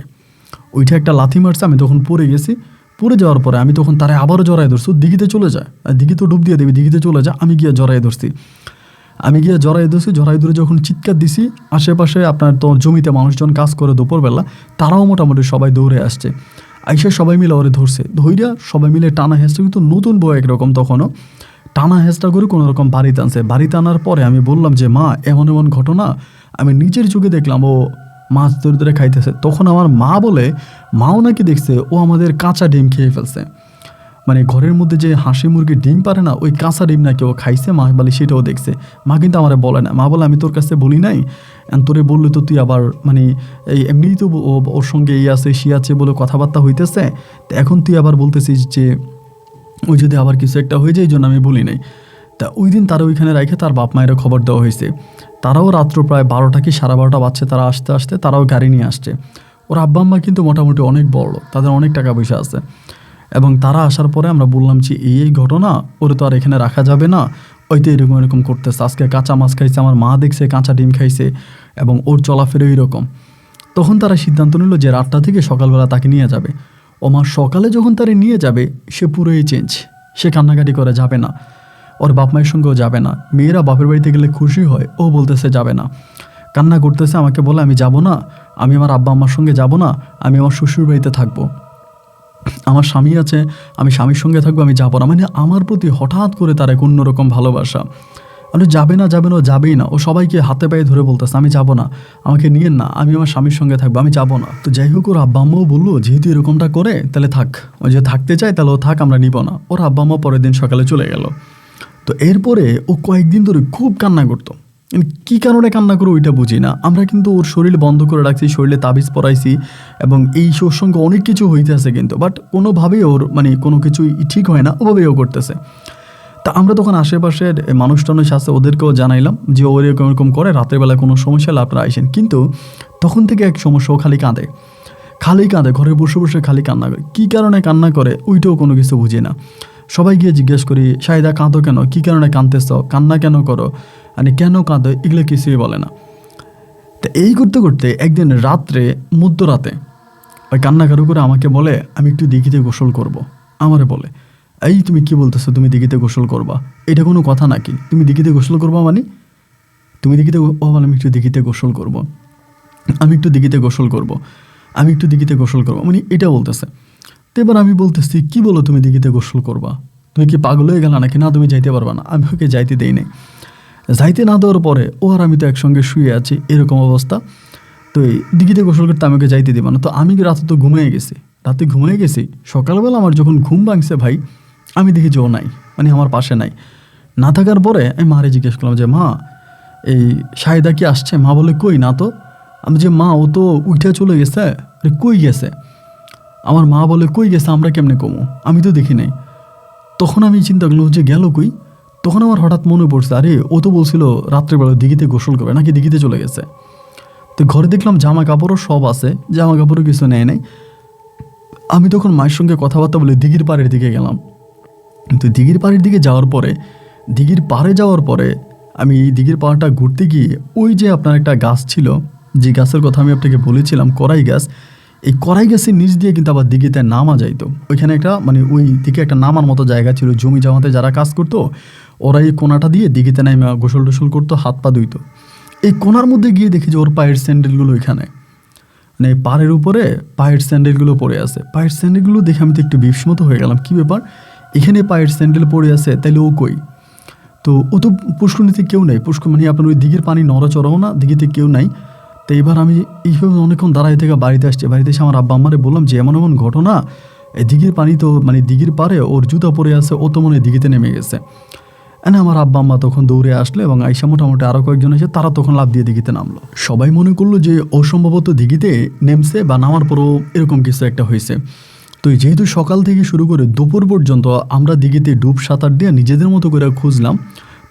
ওইটা একটা লাথি মারছে, আমি তখন পড়ে গেছি। পড়ে যাওয়ার পরে আমি তখন তারে আবারও জড়াই ধরছি, দিঘিতে চলে যায়, দিঘিতে ডুব দিয়ে দেবে, দিঘিতে চলে যায়। আমি গিয়ে জড়াই ধরছি, জড়াই ধরে যখন চিৎকার দিছি, আশেপাশে আপনার তো জমিতে মানুষজন কাজ করে দুপুরবেলা, তারাও মোটামুটি সবাই দৌড়ে আসছে। আইসা সবাই মিলে ওরে ধরছে, ধৈর্যা সবাই মিলে টানা হেঁচড়া, কিন্তু নতুন বউ একরকম, তখনও টানা হেঁচড়া করে কোনো রকম বাড়িতে আনছে। বাড়িতে আনার পরে আমি বললাম যে মা, এমন এমন ঘটনা আমি নিজের চোখে দেখলাম, ও মাছ ধরে ধরে খাইতেছে। তখন আমার মা বলে, মাও নাকি দেখছে ও আমাদের কাঁচা ডিম খেয়ে ফেলছে। মানে ঘরের মধ্যে যে হাঁসি মুরগির ডিম পারে না, ওই কাঁচা ডিম নাকি ও খাইছে, মা বলে সেটাও দেখছে। মা কিন্তু আমার বলে না, মা বলে আমি তোর কাছে বলি নাই, তোরে বললে তো তুই আবার মানে এই এমনিই তো ওর সঙ্গে এই আছে সে আছে বলে কথাবার্তা হইতেছে, তো এখন তুই আবার বলতেছিস যে ওই যদি আবার কিছু একটা হয়ে যায়, এই জন্য আমি বলি নাই। তা ওই দিন তারা ওইখানে রেখে তার বাপ মায়েরও খবর দেওয়া হয়েছে। তারাও রাত্র প্রায় 12টা কি 12:30 বাজছে, তারা আসতে আসতে তারাও গাড়ি নিয়ে আসছে। ওর আব্বা আম্মা কিন্তু মোটামুটি অনেক বড়, তাদের অনেক টাকা পয়সা আছে। এবং তারা আসার পরে আমরা বললাম যে এই ঘটনা, ওরে তো আর এখানে রাখা যাবে না, ওই তো এরকম এরকম করতেছে, আজকে কাঁচা মাছ খাইছে, আমার মা দেখছে কাঁচা ডিম খাইছে, এবং ওর চলাফেরা এইরকম। তখন তারা সিদ্ধান্ত নিল যে রাতটা থেকে সকালবেলা তাকে নিয়ে যাবে। ও মা সকালে যখন তারে নিয়ে যাবে, সে পুরোই চেঞ্জ, সে কান্নাকাটি করে যাবে না, ওর বাপ মায়ের সঙ্গেও যাবে না। মেয়েরা বাপের বাড়িতে গেলে খুশি হয়, ও বলতেছে যাবে না, কান্না করতেছে, আমাকে বলে আমি যাব না, আমি আমার আব্বা আম্মার সঙ্গে যাব না, আমি আমার শ্বশুর বাড়িতে থাকবো, আমার স্বামী আছে, আমি স্বামীর সঙ্গে থাকবো, আমি যাবো না। মানে আমার প্রতি হঠাৎ করে তার এক অন্যরকম ভালোবাসা। আমি যাবে না, ও যাবেই না। ও সবাইকে হাতে পায়ে ধরে বলতেছে আমি যাব না, আমাকে নিয়েন না, আমি আমার স্বামীর সঙ্গে থাকবো, আমি যাব না। তো যাই হোক, ওর আব্বা আম্মাও বললো যেহেতু এরকমটা করে তাহলে থাক, ও যে থাকতে চায় তাহলে ও থাক, আমরা নিব না। ওর আব্বা আম্মা পরের দিন সকালে চলে গেল। তো এরপরে ও কয়েকদিন ধরে খুব কান্না করতো। কী কারণে কান্না করে ওইটা বুঝি না। আমরা কিন্তু ওর শরীর বন্ধ করে রাখছি, শরীরে তাবিজ পরাইছি, এবং এই ওর সঙ্গে অনেক কিছু হইতেছে কিন্তু, বাট কোনোভাবেই ওর মানে কোনো কিছুই ঠিক হয় না, ওভাবেই ও করতেছে। তা আমরা তখন আশেপাশের মানুষ টানুষ আছে, ওদেরকেও জানাইলাম যে ও এরকম এরকম করে, রাতের বেলা কোনো সমস্যা হলে আপনারা আইসেন। কিন্তু তখন থেকে এক সমস্যা, ও খালি কাঁদে, ঘরে বসে বসে খালি কান্না করে। কী কারণে কান্না করে ওইটাও কোনো কিছু বুঝি না। সবাই গিয়ে জিজ্ঞেস করি, শাহিদা কাঁদো কেন, কী কারণে কাঁদতেছ, কান্না কেন করো, মানে কেন কাঁদো, এগুলো কিছুই বলে না। তো এই করতে করতে একদিন রাত্রে, মধ্যরাতে ওই কান্নাকারু করে আমাকে বলে আমি একটু দিঘিতে গোসল করব। আমারে বলে, এই তুমি কি বলতেছো, তুমি দিঘিতে গোসল করবা, এটা কোনো কথা নাকি, তুমি দিঘিতে গোসল করবা মানে, তুমি দিঘিতে, ও বলে আমি একটু দিঘিতে গোসল করব, আমি একটু দিঘিতে গোসল করব, আমি একটু দিঘিতে গোসল করবো, মানে এটা বলতেছে। তো এবার আমি বলতেছি, কি বলো তুমি দিঘিতে গোসল করবা, তুমি কি পাগল হয়ে গেলা নাকি, না তুমি যাইতে পারবা না। আমি ওকে যাইতে দেই নাই। যাইতে না দেওয়ার পরে ও আর আমি তো একসঙ্গে শুয়ে আছি, এরকম অবস্থা। তো এই দিঘিতে গোসল করতে আমাকে যাইতে দিবা না। তো আমি রাতে তো ঘুমিয়ে গেছি, রাতে ঘুমিয়ে গেছি, সকালবেলা আমার যখন ঘুম ভাঙছে ভাই, আমি দেখি যে ও নাই, মানে আমার পাশে নাই। না থাকার পরে আমি মারে জিজ্ঞেস করলাম যে মা, এই শাহিদা কি আসছে? মা বলে কই না তো। আমি যে মা, ও তো উঠে চলে গেছে। আরে কই গেছে? আমার মা বলে কই গেছে, আমরা কেমনে কমো, আমি তো দেখি নাই। তখন আমি চিন্তা করলাম যে গেল কই। তখন আমার হঠাৎ মনে পড়ছে, আরে ও তো বলছিল রাত্রেবেলা দিঘিতে গোসল করবে, নাকি দিঘিতে চলে গেছে। তো ঘরে দেখলাম জামা কাপড়ও সব আছে, জামা কাপড়ও কিছু নেয় নাই। আমি তখন মায়ের সঙ্গে কথাবার্তা বলে দিঘির পাড়ের দিকে গেলাম। কিন্তু দিঘির পাড়ের দিকে যাওয়ার পরে, দিঘির পাড়ে যাওয়ার পরে আমি দিঘির পাড়টা ঘুরতে গিয়ে ওই যে আপনার একটা গাছ ছিল, যে গাছের কথা আমি আপনাকে বলেছিলাম, করাই গাছ, এই করাই গাছের নিচ দিয়ে কিন্তু আবার দিঘিতে নামা যাইতো। ওইখানে একটা মানে ওই দিকে একটা নামার মতো জায়গা ছিল, জমি জমাতে যারা কাজ করতো ওরা এই কোনাটা দিয়ে দিঘিতে নামে গোসল টোসল করতো, হাত পা ধুইতো। এই কোনার মধ্যে গিয়ে দেখি যে ওর পায়ের স্যান্ডেলগুলো ওইখানে, মানে পাড়ের উপরে পায়ের স্যান্ডেলগুলো পড়ে আছে। পায়ের স্যান্ডেলগুলো দেখে আমি তো একটু বিস্মিত হয়ে গেলাম, কী ব্যাপার, এখানে পায়ের স্যান্ডেল পড়ে আছে, তাইলে ও কই? তো ও তো পুষ্করণীতে কেউ নেই, মানে আপনার ওই দিঘির পানি নড়াচড়াও না, দিঘিতে কেউ নাই। তো এবার আমি এইভাবে অনেকক্ষণ দাঁড়াই থেকে বাড়িতে আসছি। বাড়িতে এসে আমার আব্বা আম্মারে বললাম যে এমন এমন ঘটনা, এই দিঘির পানি তো মানে দিঘির পাড়ে ওর জুতা পরে আছে, ও তো মনে হয় দিঘিতে নেমে গেছে। না, আমার আব্বা আম্মা তখন দৌড়ে আসলো এবং আইসা মোটামুটি আরও কয়েকজন এসে তারা তখন লাফ দিয়ে দিঘিতে নামলো। সবাই মনে করলো যে অসম্ভবত দিঘিতে নেমছে বা নামার পরও এরকম কিছু একটা হয়েছে। তো যেহেতু সকাল থেকে শুরু করে দুপুর পর্যন্ত আমরা দিঘিতে ডুব সাঁতার দিয়ে নিজেদের মতো করে খুঁজলাম,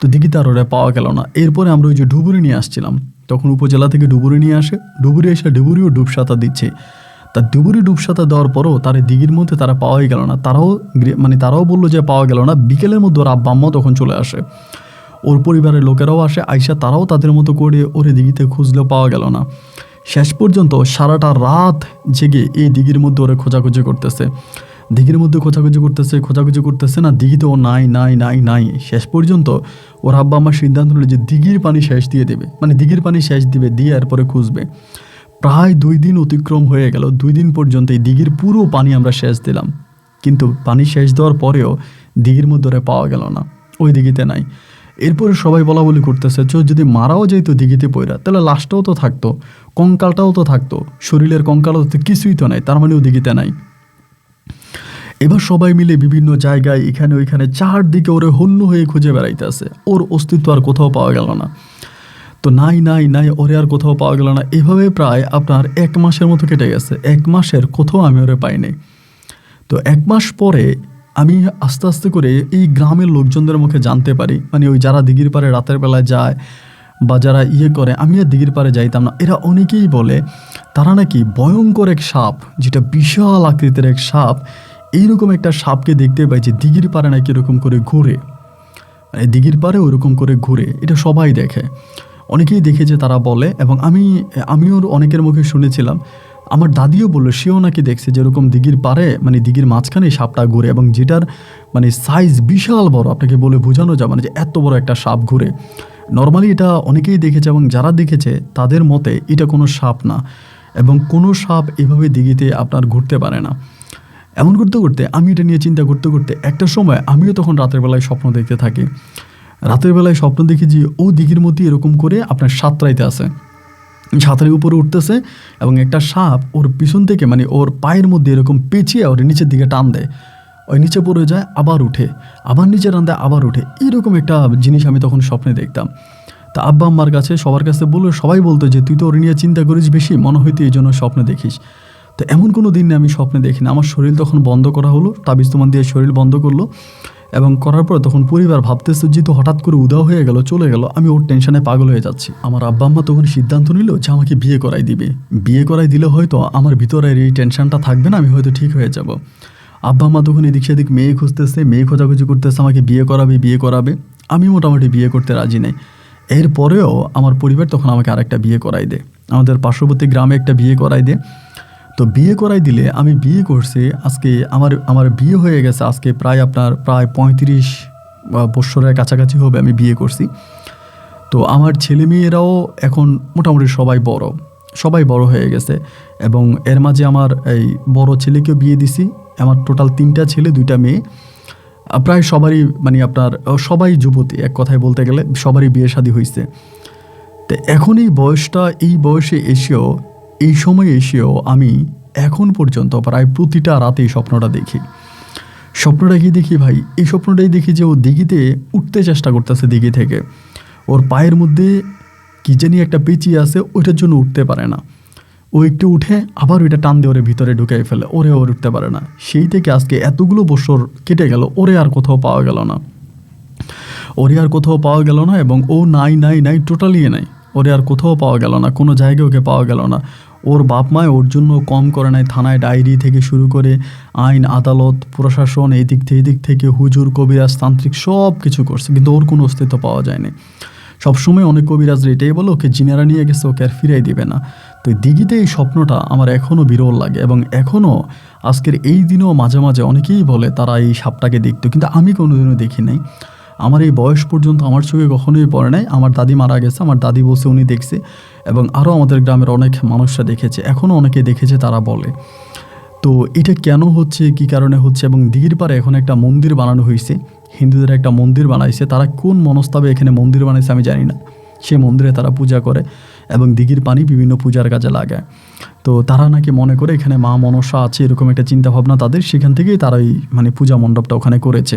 তো দিঘিতে আর ওরা পাওয়া গেল না। এরপরে আমরা ওই যে ডুবুরি নিয়ে আসছিলাম, তখন উপজেলা থেকে ডুবুরি নিয়ে আসে, ডুবুরি এসে ডুবুরিও ডুব সাঁতার দিচ্ছে। তা ডুবুরি ডুব সাঁতার দেওয়ার পরও তার দিঘির মধ্যে তারা পাওয়াই গেল না। তারাও বললো যে পাওয়া গেল না। বিকেলের মধ্যে ওর আব্বা আম্মাও তখন চলে আসে, ওর পরিবারের লোকেরাও আসে, আইসা তারাও তাদের মতো করে ওরে দিঘিতে খুঁজলেও পাওয়া গেল না। শেষ পর্যন্ত সারাটা রাত জেগে এই দিঘির মধ্যে ওরা খোঁজাখুঁজি করতেছে, দিঘির মধ্যে খোঁজাখুঁজি করতেছে না, দিঘিতে ও নাই নাই নাই নাই। শেষ পর্যন্ত ওর আব্বা আমার সিদ্ধান্ত নিল যে দিঘির পানি শেষ দিয়ে দেবে, মানে দিঘির পানি শেষ দিবে, দিয়ে এরপরে খুঁজবে। প্রায় 2 দিন অতিক্রম হয়ে গেল। 2 দিন পর্যন্ত এই দিঘির পুরো পানি আমরা শেষ দিলাম, কিন্তু পানি শেষ দেওয়ার পরেও দিঘির মধ্যে ওরা পাওয়া গেল না, ওই দিঘিতে নাই। এরপরে সবাই বলা বলি করতেছে যদি মারাও যেত দিঘিতে পইরা, তাহলে লাশটাও তো থাকতো, কঙ্কালটাও তো থাকতো, শরীরের কঙ্কালও তো কিছুই তো নাই, তার মানে ও দিঘিতে নাই। এবার সবাই মিলে বিভিন্ন জায়গায় এখানে ওইখানে চারদিকে ওরে হন্য হয়ে খুঁজে বেড়াইতেছে, ওর অস্তিত্ব আর কোথাও পাওয়া গেল না। তো নাই নাই নাই, ওরে আর কোথাও পাওয়া গেল না। এভাবে প্রায় আপনার 1 মাসের মতো কেটে গেছে। 1 মাসের কোথাও আমি ওরে পাইনি। তো 1 মাস পরে আমি আস্তে আস্তে করে এই গ্রামের লোকজনদের মুখে জানতে পারি, মানে ওই যারা দিঘির পাড়ে রাতের বেলায় যায় বা যারা করে, আমি আর দিঘির পাড়ে যাইতাম না, এরা অনেকেই বলে তারা নাকি ভয়ঙ্কর এক সাপ, যেটা বিশাল আকৃতির এক সাপ, এইরকম একটা সাপকে দেখতে পাই যে দিঘির পাড়ে নাকি এরকম করে ঘুরে, মানে দিঘির পাড়ে ওরকম করে ঘুরে। এটা সবাই দেখে, অনেকেই দেখেছে তারা বলে, এবং আমিও অনেকের মুখে শুনেছিলাম। আমার দাদিও বললো সেও নাকি দেখছে যেরকম দিঘির পাড়ে, মানে দিঘির মাঝখানে সাপটা ঘুরে, এবং যেটার মানে সাইজ বিশাল বড়, আপনাকে বলে বোঝানো যাবে না যে এত বড় একটা সাপ ঘুরে। নর্মালি এটা অনেকেই দেখেছে, এবং যারা দেখেছে তাদের মতে এটা কোনো সাপ না, এবং কোনো সাপ এভাবে দিঘিতে আপনার ঘুরতে পারে না। এমন করতে করতে আমি এটা নিয়ে চিন্তা করতে করতে একটা সময় আমিও তখন রাতের বেলায় স্বপ্ন দেখতে থাকি। রাতের বেলায় স্বপ্ন দেখি যে ও দিঘির মধ্যে এরকম করে আপনার সাঁতরাইতে আছে, ছাতারের উপরে উঠতেছে, এবং একটা সাপ ওর পিছন থেকে মানে ওর পায়ের মধ্যে এরকম পেঁচিয়ে ওর নিচের দিকে টান দেয়, ওই নিচে পড়ে যায়, আবার উঠে, আবার নিচে টান দেয়, আবার উঠে। এরকম একটা জিনিস আমি তখন স্বপ্নে দেখতাম। তা আব্বা আম্মার কাছে সবার কাছে বললো, সবাই বলতো যে তুই তো ওর নিয়ে চিন্তা করিস বেশি, মনে হয়তো এই জন্য স্বপ্নে দেখিস। তো এমন কোনো দিন আমি স্বপ্নে দেখি না। আমার শরীর তখন বন্ধ করা হলো, তাবিজ তোমার দিয়ে শরীর বন্ধ করলো, এবং করার পর তখন পরিবার ভাবতেছে যেহেতু হঠাৎ করে উদাও হয়ে গেল, চলে গেল, আমি ওর টেনশনে পাগল হয়ে যাচ্ছি। আমার আব্বা আম্মা তখন সিদ্ধান্ত নিল যে আমাকে বিয়ে করাই দিবে। বিয়ে করাই দিলে হয়তো আমার ভিতরে এই টেনশনটা থাকবে না, আমি হয়তো ঠিক হয়ে যাব। আব্বা মা তখন এদিক সেদিক মেয়ে খুঁজতেছে, মেয়ে খোঁজাখুঁজি করতেছে, আমাকে বিয়ে করাবে। আমি মোটামুটি বিয়ে করতে রাজি নাই। এরপরেও আমার পরিবার তখন আমাকে আরেকটা বিয়ে করাই দেয়, আমাদের পার্শ্ববর্তী গ্রামে একটা বিয়ে করাই দেয়। তো বিয়ে করাই দিলে আমি বিয়ে করছি, আজকে আমার বিয়ে হয়ে গেছে আজকে প্রায় 35 বৎসরের কাছাকাছি হবে আমি বিয়ে করছি। তো আমার ছেলে মেয়েরাও এখন মোটামুটি সবাই বড় হয়ে গেছে, এবং এর মাঝে আমার এই বড় ছেলেকেও বিয়ে দিছি। আমার টোটাল 3টা ছেলে 2টা মেয়ে, প্রায় সবারই মানে সবাই যুবতী, এক কথায় বলতে গেলে সবারই বিয়ে শাদী হয়েছে। তো এখন এই বয়সে এসেও, এই সময়ে এসেও আমি এখন পর্যন্ত প্রায় প্রতিটা রাতেই স্বপ্নটা কি দেখি ভাই, এই স্বপ্নটাই দেখি যে ও দিঘিতে উঠতে চেষ্টা করতেছে, দিঘি থেকে ওর পায়ের মধ্যে কি জানি একটা পেঁচি আছে, ওইটার জন্য উঠতে পারে না। ও একটু উঠে আবার ওইটা টান দিয়ে ওরে ভিতরে ঢুকাই ফেলে, ওরে উঠতে পারে না। সেই থেকে আজকে এতগুলো বছর কেটে গেল, ওরে আর কোথাও পাওয়া গেল না, এবং ও নাই টোটালি নাই, ওরে আর কোথাও পাওয়া গেল না, কোনো জায়গায় ওকে পাওয়া গেল না। ওর বাপ মায় ওর জন্য কম করে নাই, থানায় ডায়েরি থেকে শুরু করে আইন আদালত প্রশাসন এই দিক থেকে হুজুর কবিরাজ তান্ত্রিক সব কিছু করছে, কিন্তু ওর কোনো অস্তিত্ব পাওয়া যায়নি। সবসময় অনেক কবিরাজরা এটাই বলে ওকে জিনেরা নিয়ে গেছে, ওকে আর ফিরাই দিবে না। তো দিঘিতে এই স্বপ্নটা আমার এখনও বিরল লাগে, এবং এখনও আজকের এই দিনেও মাঝে মাঝে অনেকেই বলে তারা এই সাপটাকে দেখতো, কিন্তু আমি কোনোদিনও দেখি নাই। আমার এই বয়স পর্যন্ত আমার চোখে কখনোই পড়ে নাই। আমার দাদি মারা গেছে, আমার দাদি বলছে উনি দেখছে, এবং আরও আমাদের গ্রামের অনেক মানুষরা দেখেছে, এখনও অনেকে দেখেছে, তারা বলে। তো এটা কেন হচ্ছে, কী কারণে হচ্ছে, এবং দিঘির পাড়ে এখন একটা মন্দির বানানো হয়েছে, হিন্দুদের একটা মন্দির বানাইছে। তারা কোন মনস্তাবে এখানে মন্দির বানাইছে আমি জানি না। সে মন্দিরে তারা পূজা করে এবং দিঘির পানি বিভিন্ন পূজার কাজে লাগায়। তো তারা নাকি মনে করে এখানে মা মনসা আছে, এরকম একটা চিন্তাভাবনা তাদের, সেখান থেকেই তারা এই পূজা মণ্ডপটা ওখানে করেছে।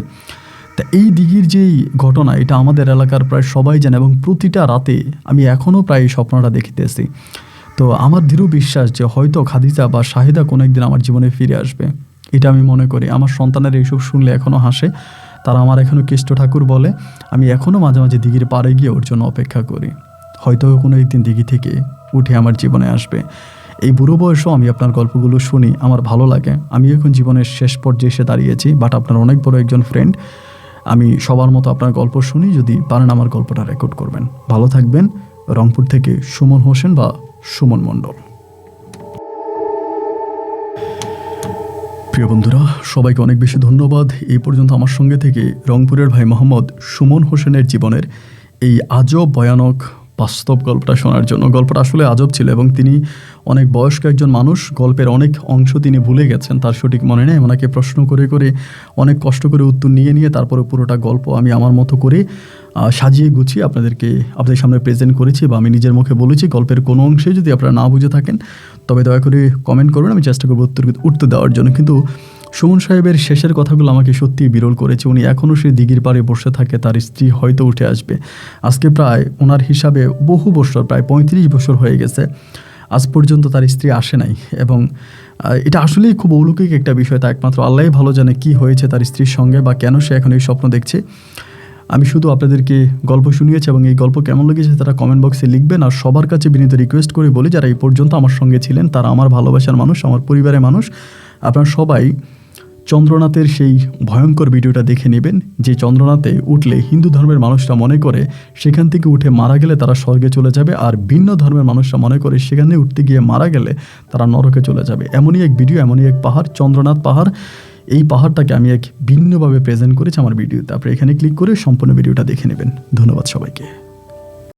তা এই দিঘির যেই ঘটনা, এটা আমাদের এলাকার প্রায় সবাই জানে, এবং প্রতিটা রাতে আমি এখনও প্রায় এই স্বপ্নটা দেখিতেছি। তো আমার দৃঢ় বিশ্বাস যে হয়তো খাদিজা বা শাহিদা কোনো একদিন আমার জীবনে ফিরে আসবে, এটা আমি মনে করি। আমার সন্তানের এইসব শুনলে এখনও হাসে, তারা আমার এখনও কেষ্ট ঠাকুর বলে। আমি এখনও মাঝে মাঝে দিঘির পাড়ে গিয়ে ওর জন্য অপেক্ষা করি, হয়তো কোনো একদিন দিঘি থেকে উঠে আমার জীবনে আসবে। এই বুড়ো বয়সেও আমি আপনার গল্পগুলো শুনি, আমার ভালো লাগে। আমি এখন জীবনের শেষ পর্যায়ে এসে দাঁড়িয়েছি, বাট আপনার অনেক বড় একজন ফ্রেন্ড। আমি সবার মতো আপনার গল্প শুনি, যদি পারেন আমার গল্পটা রেকর্ড করবেন। ভালো থাকবেন। রংপুর থেকে সুমন হোসেন বা সুমন মণ্ডল। প্রিয় বন্ধুরা, সবাইকে অনেক বেশি ধন্যবাদ এই পর্যন্ত আমার সঙ্গে থেকে রংপুরের ভাই মোহাম্মদ সুমন হোসেনের জীবনের এই আজব ভয়ানক বাস্তব গল্পটা শোনার জন্য। গল্পটা আসলে আজব ছিল, এবং তিনি অনেক বয়স্ক একজন মানুষ, গল্পের অনেক অংশ তিনি ভুলে গেছেন, তার সঠিক মনে নেই। ওনাকে প্রশ্ন করে অনেক কষ্ট করে উত্তর নিয়ে তারপরে পুরোটা গল্প আমি আমার মতো করে সাজিয়ে গুছিয়ে আপনাদের সামনে প্রেজেন্ট করেছি, বা আমি নিজের মুখে বলেছি। গল্পের কোনো অংশে যদি আপনারা না বুঝে থাকেন তবে দয়া করে কমেন্ট করবেন, আমি চেষ্টা করবো উত্তর দেওয়ার জন্য। কিন্তু সুমন সাহেবের শেষের কথাগুলো আমাকে সত্যিই বিরল করেছে। উনি এখনও সেই দিঘির পাড়ে বসে থাকে, তার স্ত্রী হয়তো উঠে আসবে। আজকে প্রায় ওনার হিসাবে বহু বছর, প্রায় 35 বছর হয়ে গেছে, আজ পর্যন্ত তার স্ত্রী আসে নাই। এবং এটা আসলেই খুব অলৌকিক একটা বিষয়, তা একমাত্র আল্লাহই ভালো জানে কি হয়েছে তার স্ত্রীর সঙ্গে, বা কেন সে এখন এই স্বপ্ন দেখছে। আমি শুধু আপনাদেরকে গল্প শুনিয়েছি, এবং এই গল্প কেমন লেগেছে তারা কমেন্ট বক্সে লিখবেন। আর সবার কাছে বিনীত রিকোয়েস্ট করে বলি, যারা এই পর্যন্ত আমার সঙ্গে ছিলেন তারা আমার ভালোবাসার মানুষ, আমার পরিবারের মানুষ। আপনারা সবাই চন্দ্রনাথের সেই ভয়ঙ্কর ভিডিওটা দেখে নেবেন, যে চন্দ্রনাথে উঠলে হিন্দু ধর্মের মানুষরা মনে করে সেখান থেকে উঠে মারা গেলে তারা স্বর্গে চলে যাবে, আর ভিন্ন ধর্মের মানুষরা মনে করে সেখানে উঠতে গিয়ে মারা গেলে তারা নরকে চলে যাবে। এমনই এক ভিডিও, এমনই এক পাহাড়, চন্দ্রনাথ পাহাড়। এই পাহাড়টাকে আমি এক ভিন্নভাবে প্রেজেন্ট করেছি আমার ভিডিওতে। আপনি এখানে ক্লিক করে সম্পূর্ণ ভিডিওটা দেখে নেবেন। ধন্যবাদ সবাইকে।